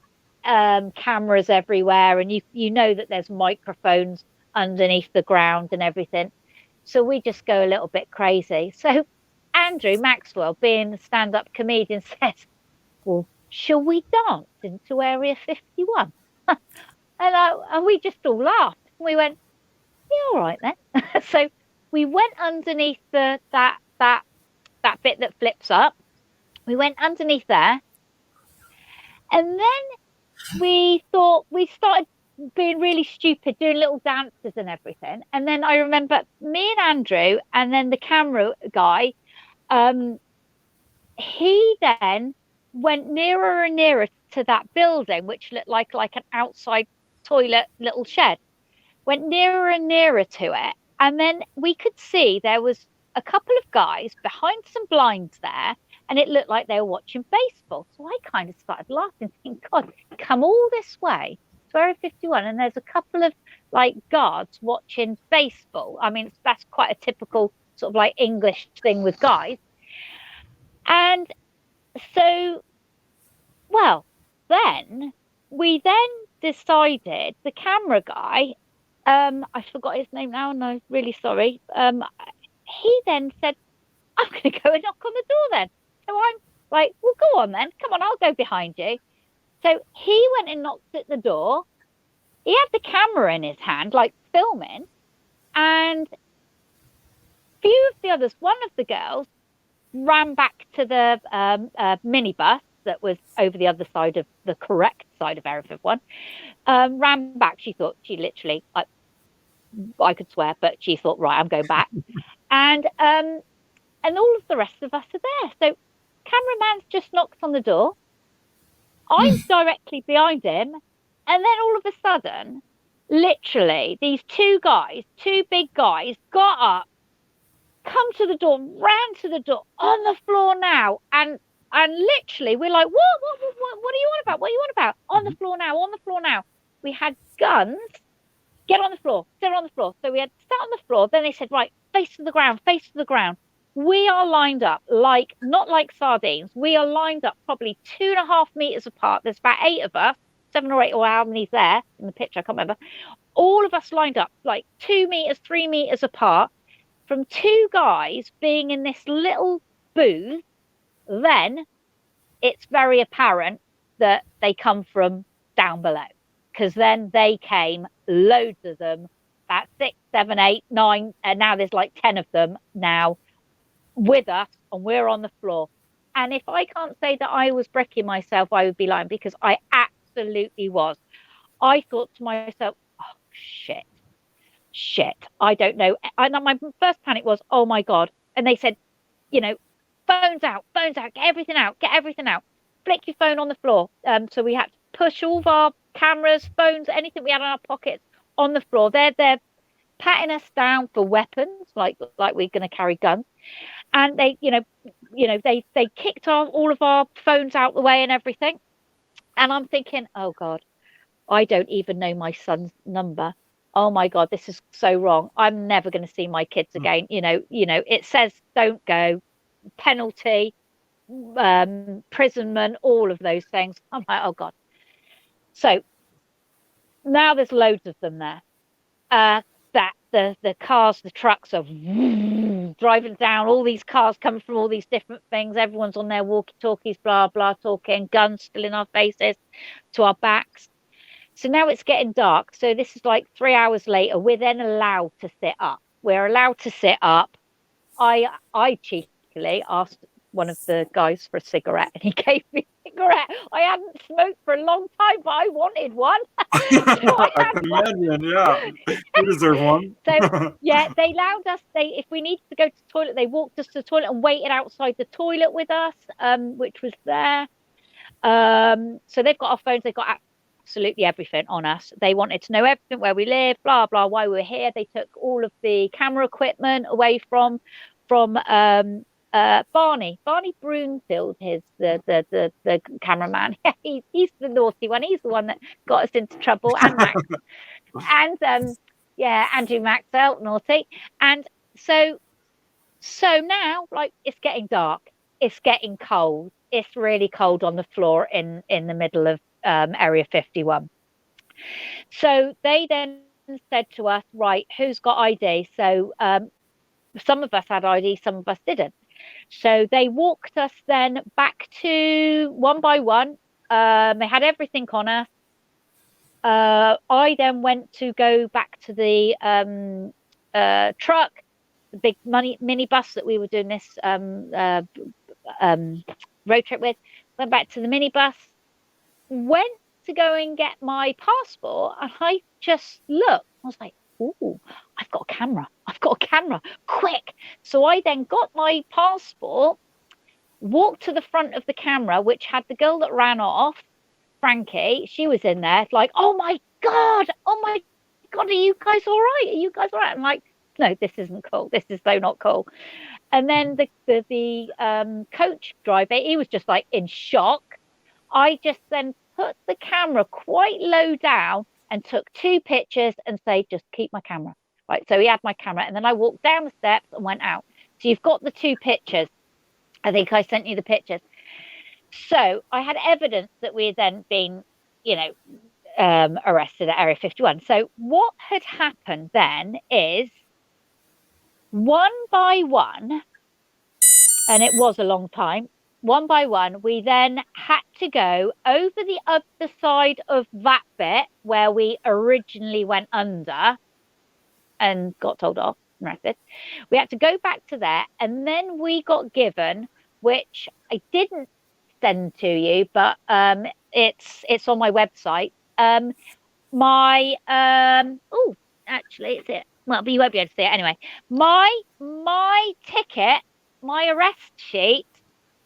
cameras everywhere, and you know that there's microphones underneath the ground and everything. So we just go a little bit crazy. So Andrew Maxwell, being the stand-up comedian, says, well, shall we dance into Area 51? and we just all laughed. We went, yeah, all right then. So we went underneath that bit that flips up. We went underneath there. And then we started being really stupid, doing little dances and everything. And then I remember me and Andrew, and then the camera guy, he then went nearer and nearer to that building, which looked like an outside toilet little shed. Went nearer and nearer to it, and then we could see there was a couple of guys behind some blinds there, and it looked like they were watching baseball. So I kind of started laughing, thinking, God, come all this way to Area 51, and there's a couple of like guards watching baseball. I mean, that's quite a typical sort of like English thing with guys. And so, well, then we decided, the camera guy, I forgot his name now, and I'm really sorry. He then said, I'm going to go and knock on the door then. So I'm like, well, go on then. Come on, I'll go behind you. So he went and knocked at the door. He had the camera in his hand, like filming. And few of the others, one of the girls ran back to the minibus that was over the other side of the correct side of Area 51. Ran back. She thought, she literally, I could swear, but she thought, right, I'm going back. And all of the rest of us are there. So cameraman's just knocked on the door. I'm directly behind him. And then all of a sudden, literally, these two big guys, got up, come to the door, ran to the door, on the floor now. And literally, we're like, what are you on about? What are you on about? On the floor now, on the floor now. We had guns. Get on the floor, sit on the floor. So we had sat on the floor. Then they said, right, face to the ground, face to the ground. We are lined up not like sardines. We are lined up probably 2.5 meters apart. There's about 8 of us, 7 or 8, or how many's there in the picture, I can't remember. All of us lined up like 2 meters, 3 meters apart, from 2 guys being in this little booth. Then it's very apparent that they come from down below, because then they came, loads of them, about 6, 7, 8, 9, and now there's like 10 of them now with us, and we're on the floor. And if I can't say that I was bricking myself, I would be lying, because I absolutely was. I thought to myself, oh, shit, I don't know. And my first panic was, oh my God. And they said, phones out, get everything out. Flick your phone on the floor. So we had to push all of our cameras, phones, anything we had in our pockets on the floor. They're patting us down for weapons, like we're going to carry guns. And they, they kicked all of our phones out the way and everything. And I'm thinking, oh God, I don't even know my son's number. Oh my God, this is so wrong. I'm never going to see my kids again. It says don't go, penalty, imprisonment, all of those things. I'm like, oh God. So now there's loads of them there. That the cars, the trucks are driving down, all these cars coming from all these different things. Everyone's on their walkie-talkies, blah, blah, talking, guns still in our faces, to our backs. So now it's getting dark. So this is like 3 hours later. We're then allowed to sit up. We're allowed to sit up. I cheekily asked one of the guys for a cigarette, and he gave me a cigarette. I hadn't smoked for a long time, but I wanted one. I can imagine, yeah. You deserve one. So yeah, they allowed us. If we needed to go to the toilet, they walked us to the toilet and waited outside the toilet with us, which was there. So they've got our phones. They've got absolutely everything on us. They wanted to know everything, where we live, blah blah, why we were here. They took all of the camera equipment away from Barney Broomfield, the cameraman. He's the naughty one. He's the one that got us into trouble, and Max. And Andrew Maxwell, naughty. And so now, like, it's getting dark, it's getting cold, it's really cold on the floor in the middle of Area 51. So they then said to us, right, who's got ID? So some of us had ID, some of us didn't. So they walked us then back to, one by one. They had everything on us. I then went to go back to the truck, the big minibus that we were doing this road trip with. Went back to the minibus. went to go and get my passport, and I just looked. I was like, "Ooh, I've got a camera! I've got a camera! Quick!" So I then got my passport, walked to the front of the camera, which had the girl that ran off, Frankie. She was in there, like, "Oh my God! Oh my God! Are you guys all right? Are you guys all right?" I'm like, "No, this isn't cool. This is so not cool." And then the coach driver, he was just like in shock. I just then put the camera quite low down and took 2 pictures and say, "Just keep my camera." Right. So he had my camera, and then I walked down the steps and went out. So you've got the 2 pictures. I think I sent you the pictures. So I had evidence that we had then been, arrested at Area 51. So what had happened then is, one by one, and it was a long time, one by one, we then had to go over the other side of that bit where we originally went under and got told off and arrested. We had to go back to there, and then we got given, which I didn't send to you, but it's on my website. Actually, it's it. Well, but you won't be able to see it anyway. My ticket, my arrest sheet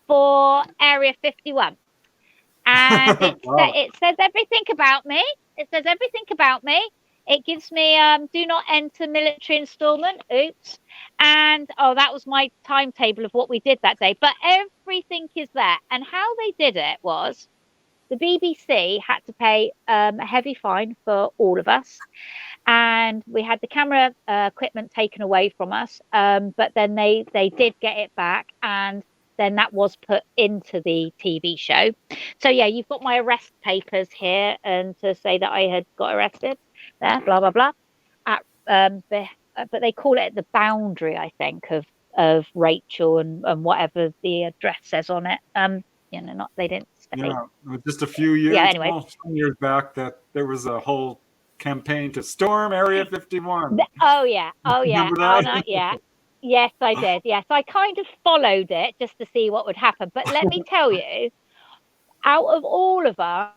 for Area 51, and Wow. it says everything about me. It says everything about me. It gives me do not enter military installment. Oops. And that was my timetable of what we did that day. But everything is there. And how they did it was, the BBC had to pay a heavy fine for all of us. And we had the camera equipment taken away from us. But then they did get it back, and then that was put into the TV show. So yeah, you've got my arrest papers here, and to say that I had got arrested there, blah blah blah. But they call it the boundary, I think, of Rachel and whatever the address says on it. They didn't say. Yeah, just a few years, anyway. Some years back, that there was a whole campaign to storm Area 51. Oh yeah. Remember that? No, yeah. Yes, I did. Yes, I kind of followed it just to see what would happen. But let me tell you, out of all of us,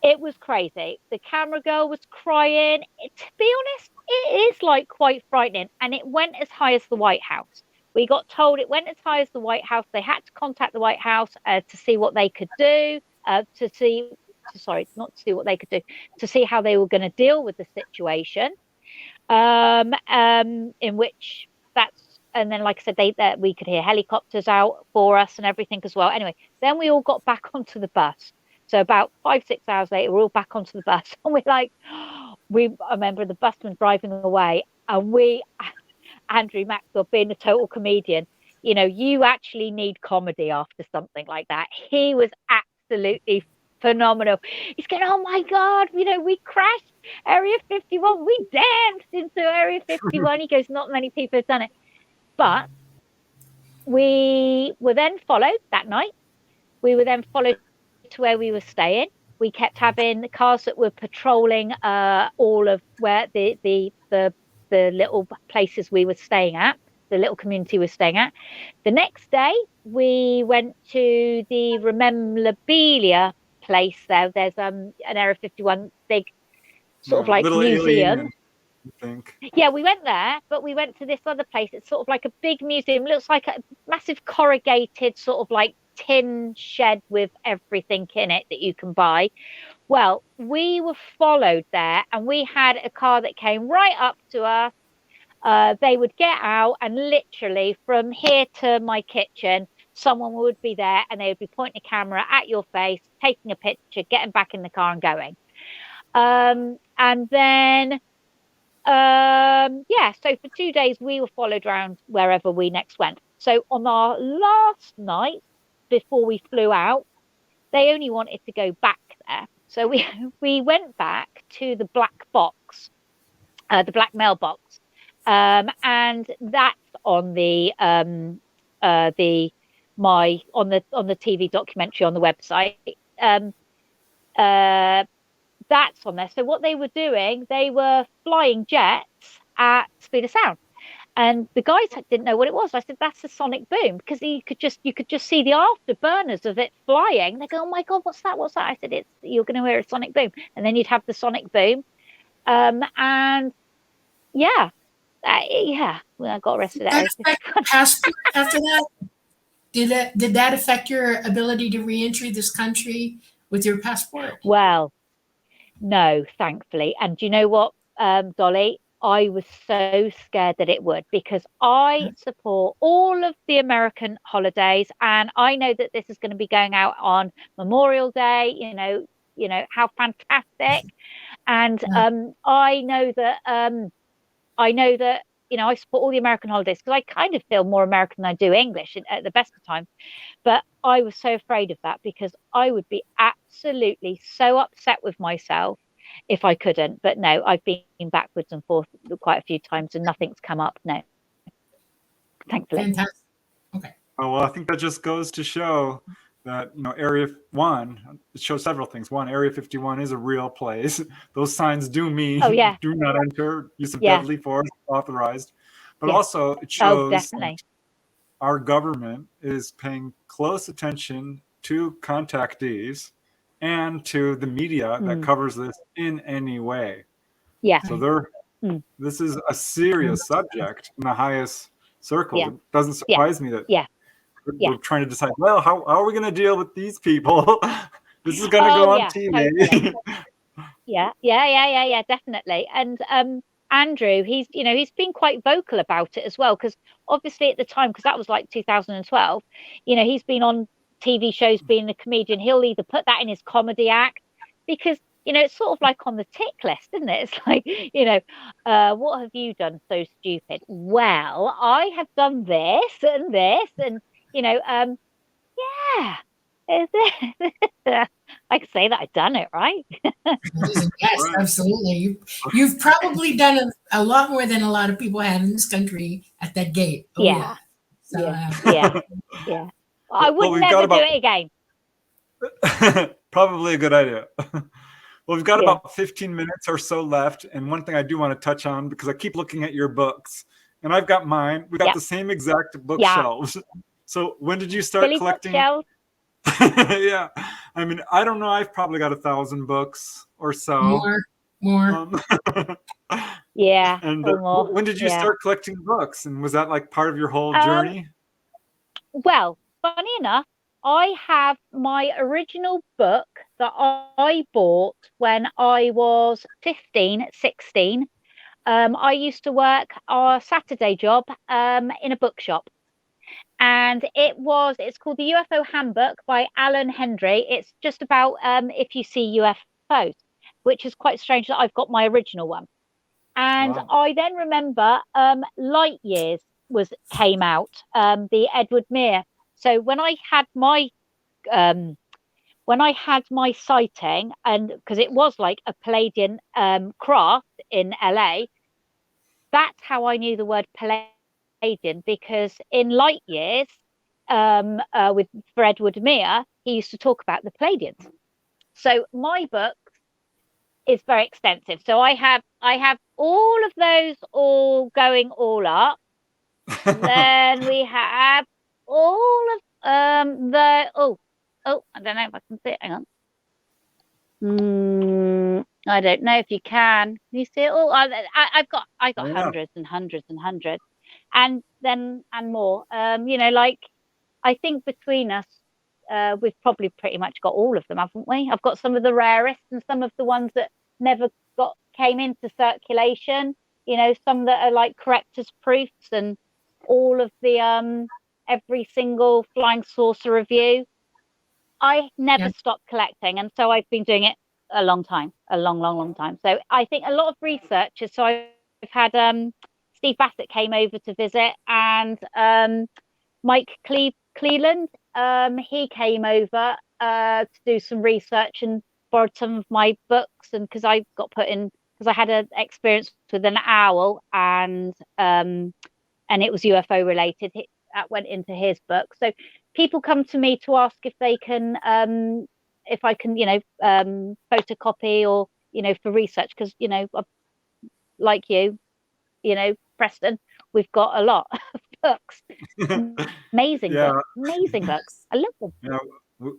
it was crazy. The camera girl was crying. To be honest, it is like quite frightening. And it went as high as the White House. We got told it went as high as the White House. They had to contact the White House to see what they could do, not to see what they could do, to see how they were going to deal with the situation. In which and then, like I said, we could hear helicopters out for us and everything as well. Anyway, then we all got back onto the bus. So about 5-6 hours later, we're all back onto the bus, and we're like, I remember the busman driving away, and Andrew Maxwell, being a total comedian, you actually need comedy after something like that. He was absolutely phenomenal. He's going, "Oh my God, we crashed Area 51. We danced into Area 51. He goes, "Not many people have done it." But we were then followed that night. We were then followed to where we were staying. We kept having the cars that were patrolling all of where the little places we were staying at, the little community we were staying at. The next day, we went to the memorabilia place there. There's an Area 51 big sort of like museum. Alien, I think. Yeah, we went there, but we went to this other place. It's sort of like a big museum. Looks like a massive corrugated sort of like tin shed with everything in it that you can buy. Well, we were followed there, and we had a car that came right up to us. They would get out, and literally from here to my kitchen, someone would be there, and they would be pointing a camera at your face, taking a picture, getting back in the car and going. And then, so for 2 days, we were followed around wherever we next went. So on our last night, before we flew out, they only wanted to go back there. So we went back to the black box, the black mailbox, and that's on the TV documentary on the website. That's on there. So what they were doing, they were flying jets at speed of sound. And the guys didn't know what it was. I said, that's a sonic boom, because you could just see the afterburners of it flying. They go, oh my God, what's that? What's that? I said, you're going to hear a sonic boom. And then you'd have the sonic boom. And yeah, well, I got arrested at Did that affect your passport after that? Did that affect your ability to re-enter this country with your passport? Well, no, thankfully. And do you know what, Dolly? I was so scared that it would, because I support all of the American holidays, and I know that this is going to be going out on Memorial Day. You know how fantastic, and I know that I support all the American holidays, because I kind of feel more American than I do English at the best of times. But I was so afraid of that, because I would be absolutely so upset with myself if I couldn't. But no, I've been backwards and forth quite a few times and nothing's come up. No, thankfully. Fantastic. Okay. Oh, well, I think that just goes to show that, Area 1, it shows several things. One, Area 51 is a real place. Those signs do mean do not enter, use of deadly force authorized. But also it shows definitely. Our government is paying close attention to contactees and to the media that covers this in any way. Yeah. So this is a serious subject in the highest circles. Yeah. It doesn't surprise me that we're trying to decide, well, how are we going to deal with these people? This is going to go on TV. Totally. Yeah, definitely. And Andrew, he's been quite vocal about it as well, because obviously at the time, because that was like 2012, he's been on TV shows being a comedian. He'll either put that in his comedy act, because it's sort of like on the tick list, isn't it? It's like, what have you done so stupid? Well, I have done this and this, and I can say that I've done it, right? Yes, absolutely. You've probably done a lot more than a lot of people have in this country at that gate. Oh, yeah. So, yeah. I would never do it again. Probably a good idea. Well, we've got about 15 minutes or so left. And one thing I do want to touch on, because I keep looking at your books, and I've got mine. We've got the same exact bookshelves. So when did you start collecting? Yeah. I mean, I don't know. I've probably got 1,000 books or so. More. Yeah. And when did you start collecting books? And was that like part of your whole journey? Well, funny enough, I have my original book that I bought when I was 15, 16. I used to work a Saturday job in a bookshop. And it's called the UFO Handbook by Alan Hendry. It's just about if you see UFOs, which is quite strange that I've got my original one. And I then remember Light Years came out, the Edward Meyer. So when I had my sighting, and because it was like a Palladian craft in LA, that's how I knew the word Palladian, because in Light Years, for Edward Meyer, he used to talk about the Palladians. So my book is very extensive. So I have all of those all going all up. Then we have all of I don't know if I can see it. Hang on. I don't know if you can. You see it all? I've got hundreds and hundreds and hundreds, and more. Like I think between us, we've probably pretty much got all of them, haven't we? I've got some of the rarest and some of the ones that never came into circulation. Some that are like corrector's proofs, and all of the every single flying saucer review. I never stopped collecting, and so I've been doing it a long time, a long time. So I think a lot of researchers. So I've had Steve Bassett came over to visit, and Mike Cleland, he came over to do some research and borrowed some of my books, and because I got put in, because I had an experience with an owl, and it was UFO related. That went into his book. So people come to me to ask if they can, if I can, photocopy or, for research, because, like you, Preston, we've got a lot of books. Amazing Yeah. books. Amazing books. I love them. Yeah,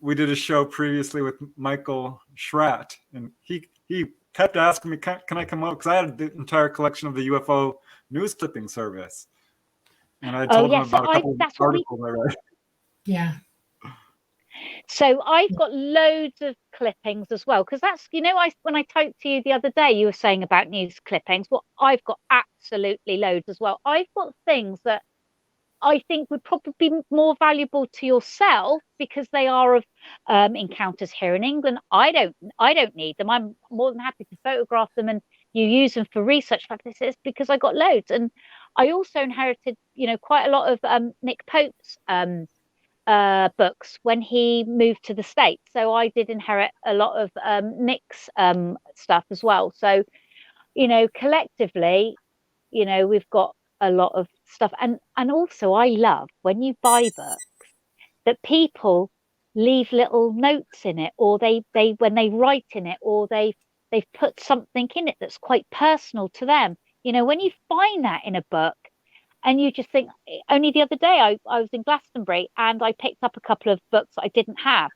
we did a show previously with Michael Schratt, and he kept asking me, can I come out? Because I had the entire collection of the UFO news clipping service. And I told him about a couple of articles I read. Yeah. So I've got loads of clippings as well, because that's, when I talked to you the other day, you were saying about news clippings. Well, I've got absolutely loads as well. I've got things that I think would probably be more valuable to yourself because they are of encounters here in England. I don't need them. I'm more than happy to photograph them and you use them for research purposes because I got loads. And I also inherited, quite a lot of Nick Pope's books when he moved to the States. So I did inherit a lot of Nick's stuff as well. So, collectively, we've got a lot of stuff. And also I love when you buy books that people leave little notes in it, or they when they write in it, or they've put something in it that's quite personal to them. When you find that in a book, and you just think, only the other day I was in Glastonbury and I picked up a couple of books I didn't have.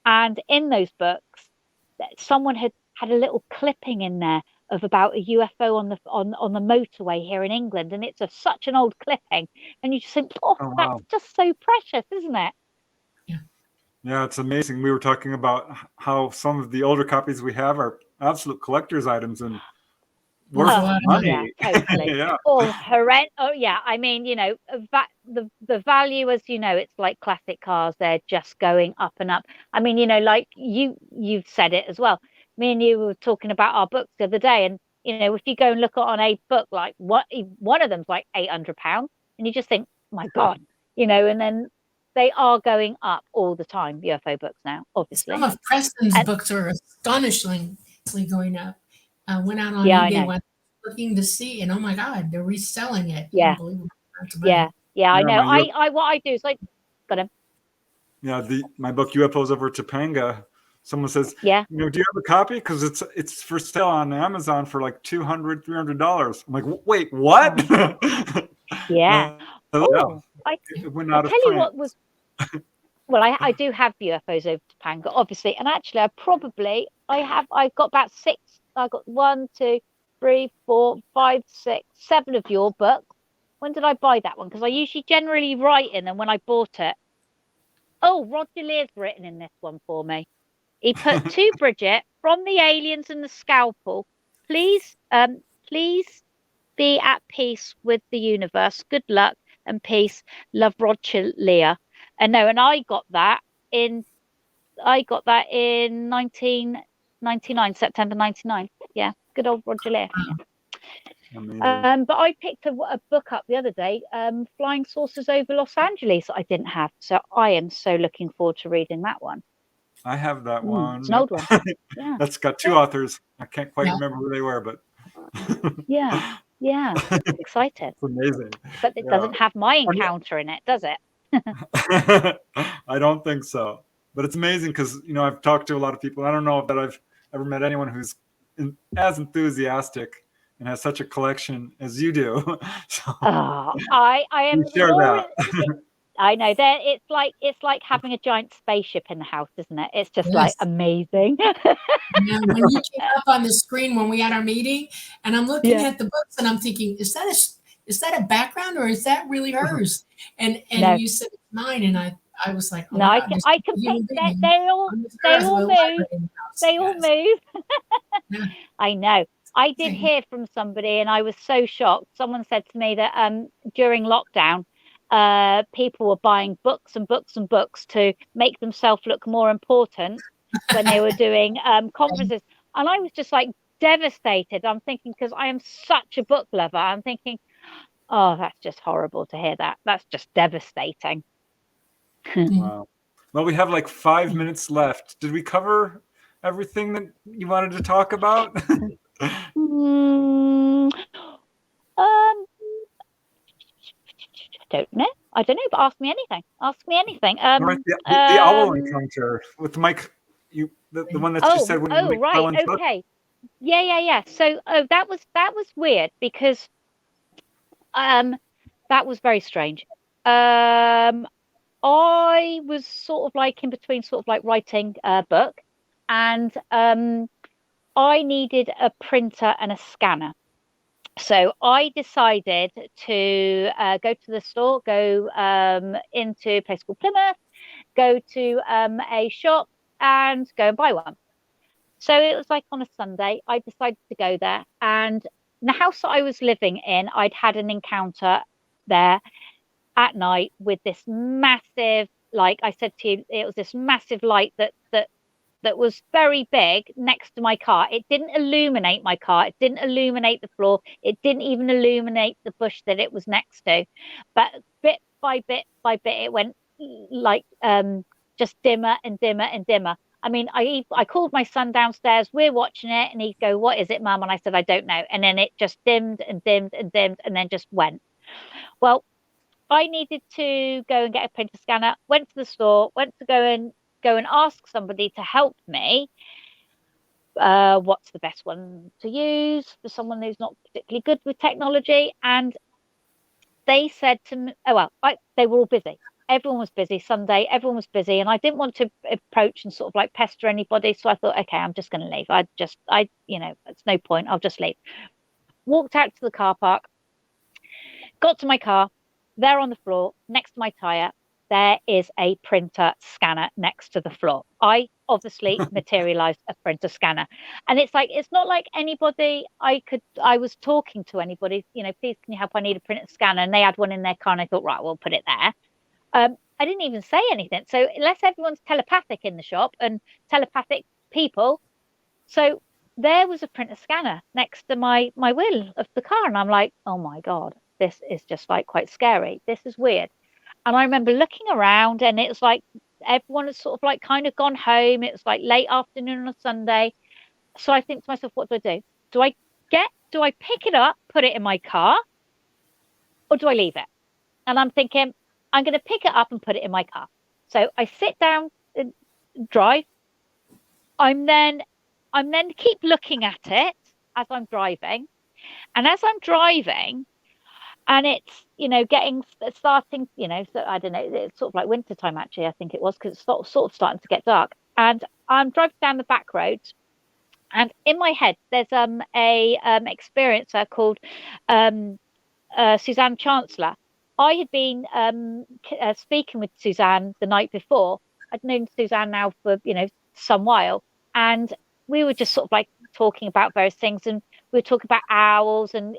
And in those books, someone had a little clipping in there of about a UFO on the motorway here in England. And it's such an old clipping. And you just think, wow. That's just so precious, isn't it? Yeah, it's amazing. We were talking about how some of the older copies we have are absolute collector's items and worth money. Yeah, totally. Yeah. Horrendous. Oh, yeah. I mean, the value, as it's like classic cars. They're just going up and up. I mean, like you've said it as well. Me and you were talking about our books the other day, and if you go and look on a book, like one of them's like £800, and you just think, my God, and then they are going up all the time. UFO books now, obviously. Some of Preston's books are astonishingly going up. Went out on eBay, went looking to see, and oh my God, they're reselling it. Yeah, I know. What I do is got him. Yeah, my book UFOs over Topanga. Someone says, do you have a copy? Because it's for sale on Amazon for like $200, $300. I'm like, wait, what? Yeah. It went out of print. Tell you what was. Well, I do have UFOs over Topanga, obviously, and actually, I've got about 6. I got 1, 2, 3, 4, 5, 6, 7 of your books. When did I buy that one? Because I usually generally write in them when I bought it. Oh, Roger Lear's written in this one for me. He put to Brigitte, from the aliens and the scalpel, please be at peace with the universe. Good luck and peace. Love, Roger Lear. And I got that in 1999, September 99. Yeah, good old Roger Lear. Yeah. But I picked a book up the other day, Flying Saucers over Los Angeles, that I didn't have. So I am so looking forward to reading that one. I have that one. It's an old one. Yeah. That's got 2 authors. I can't quite remember who they were, but yeah. Excited. It's amazing. But it doesn't have my encounter in it, does it? I don't think so. But it's amazing because I've talked to a lot of people. I don't know that I've ever met anyone who's as enthusiastic and has such a collection as you do. So I am. Share that. I know that it's like having a giant spaceship in the house, isn't it? It's just like amazing. When you came up on the screen when we had our meeting, and I'm looking at the books, and I'm thinking, is that a background or is that really hers? And you said it's mine, and I was like, no, I can pick that. They all move. They all move. I know. I did hear from somebody, and I was so shocked. Someone said to me that during lockdown, people were buying books and books and books to make themselves look more important when they were doing conferences. And I was just like devastated. I'm thinking, because I am such a book lover, I'm thinking, oh, that's just horrible to hear that. That's just devastating. Wow. Well, we have like 5 minutes left. Did we cover everything that you wanted to talk about? I don't know, but ask me anything. The owl encounter with Mike, the one that you said when you right, okay. Yeah. So that was weird because That was very strange. I was sort of like in between sort of like writing a book, and I needed a printer and a scanner. So I decided to go to the store, go into a place called Plymouth, go to a shop and go and buy one. So it was like on a Sunday, I decided to go there. And the house that I was living in, I'd had an encounter there at night with this massive, like I said to you, it was this massive light that was very big next to my car. It didn't illuminate my car. It didn't illuminate the floor. It didn't even illuminate the bush that it was next to. But bit by bit by bit, it went like just dimmer and dimmer and dimmer. I mean, I called my son downstairs. We're watching it, and he'd go, "What is it, Mum?" And I said, "I don't know." And then it just dimmed and dimmed and dimmed, and then just went. Well, I needed to go and get a printer scanner. Went to the store. Went to go and ask somebody to help me. What's the best one to use for someone who's not particularly good with technology? And they said to me, "Oh well, they were all busy. Everyone was busy Sunday. Everyone was busy, and I didn't want to approach and sort of like pester anybody. So I thought, okay, I'm just going to leave. It's no point. I'll just leave." Walked out to the car park. Got to my car. There on the floor, next to my tire, there is a printer scanner next to the floor. I obviously materialized a printer scanner. And it's like, it's not like anybody I was talking to anybody, "Please, can you help? I need a printer scanner." And they had one in their car, and I thought, right, we'll put it there. I didn't even say anything. So unless everyone's telepathic in the shop and telepathic people. So there was a printer scanner next to my wheel of the car. And I'm like, oh my God, this is just like quite scary. This is weird. And I remember looking around, and it was like everyone had sort of like kind of gone home. It was like late afternoon on a Sunday. So I think to myself, what do I do? Do I pick it up, put it in my car, or do I leave it? And I'm thinking, I'm going to pick it up and put it in my car. So I sit down and drive. I'm then keep looking at it as I'm driving. And as I'm driving, and it's, starting, so I don't know, it's sort of like winter time, actually, I think it was, because it's sort of starting to get dark. And I'm driving down the back roads, and in my head, there's a experiencer called Suzanne Chancellor. I had been speaking with Suzanne the night before. I'd known Suzanne now for, some while. And we were just sort of like talking about various things. And we were talking about owls and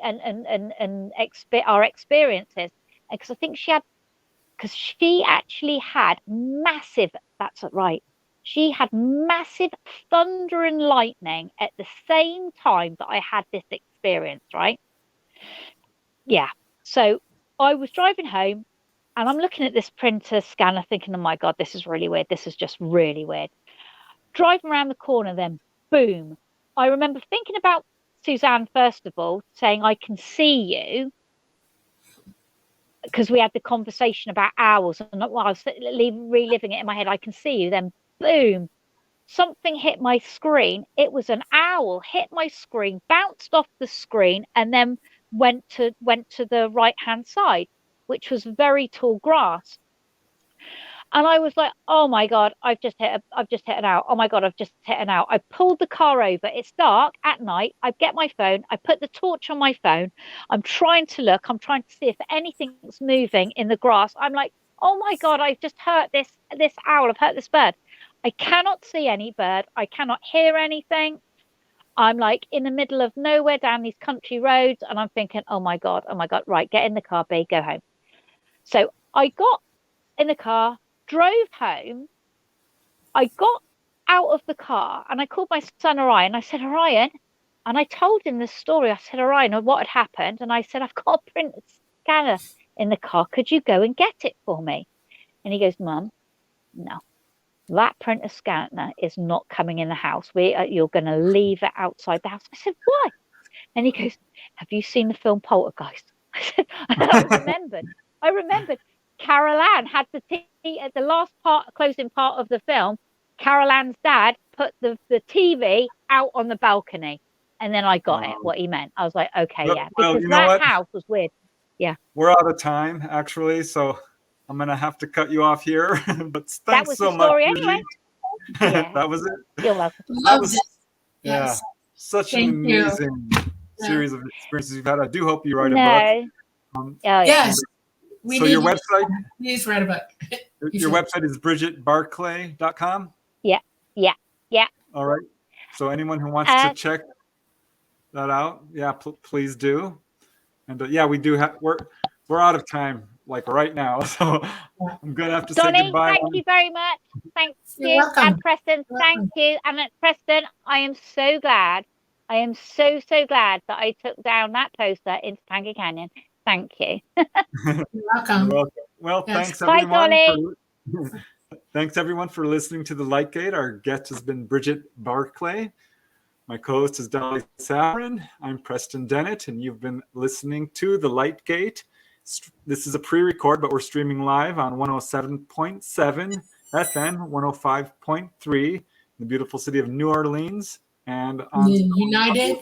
our experiences. Because I think she actually had massive, that's right. She had massive thunder and lightning at the same time that I had this experience, right? Yeah. So I was driving home, and I'm looking at this printer scanner thinking, oh my God, this is really weird. This is just really weird. Driving around the corner, then boom. I remember thinking about Suzanne, first of all, saying, "I can see you," because we had the conversation about owls, and while I was reliving it in my head, "I can see you." Then boom, something hit my screen. It was an owl, hit my screen, bounced off the screen, and then went to the right hand side, which was very tall grass. And I was like, oh my God, I've just hit an owl. Oh my God, I've just hit an owl. I pulled the car over. It's dark at night. I get my phone. I put the torch on my phone. I'm trying to look. I'm trying to see if anything's moving in the grass. I'm like, oh my God, I've just hurt this owl. I've hurt this bird. I cannot see any bird. I cannot hear anything. I'm like in the middle of nowhere down these country roads. And I'm thinking, oh my God, right, get in the car, B, go home. So I got in the car, drove home. I got out of the car, and I called my son Orion. I said, Orion, and I told him this story. I said, Orion, what had happened. And I said, I've got a printer scanner in the car. Could you go and get it for me? And he goes, Mum, no, that printer scanner is not coming in the house. You're going to leave it outside the house. I said, why? And he goes, have you seen the film Poltergeist? I said, I remembered. Carol Ann had at the last closing part of the film, Carol Ann's dad put the TV out on the balcony. And then I got it, what he meant. I was like, okay, yeah. Because that house was weird. we're out of time actually, so I'm gonna have to cut you off here. But thanks was so the story much. anyway. Brigitte. Yeah. That was it. You're welcome. Loved it. Yeah, Yes. such an Thank you. amazing Yeah. series of experiences you've had. I do hope you write a No. book. Oh, yeah. Yes. We So need your you. website, Please write a book. your website is brigittebarclay.com. Yeah. All right. So anyone who wants to check that out, yeah, please do. And yeah, we do have we're out of time like right now, so I'm gonna have to say Donnie, goodbye. thank you very much. Thank You're you. welcome. And Preston, thank you. And Preston, I am so glad. I am so glad that I took down that poster in Topanga Canyon. Thank you. You're welcome. You're welcome. Well, Yes. thanks Bye, everyone. Dolly. Thanks everyone for listening to the Light Gate. Our guest has been Brigitte Barclay. My co-host is Dolly Safran. I'm Preston Dennett, and you've been listening to the Light Gate. This is a pre-record, but we're streaming live on 107.7 FM, 105.3 in the beautiful city of New Orleans, and on The United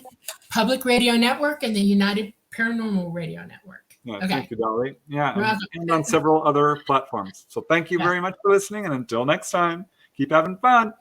Public Radio Network and the United Paranormal Radio Network. Yeah, Okay. Thank you, Dolly. Yeah, You're welcome. and on several other platforms. So thank you very much for listening, and until next time, keep having fun.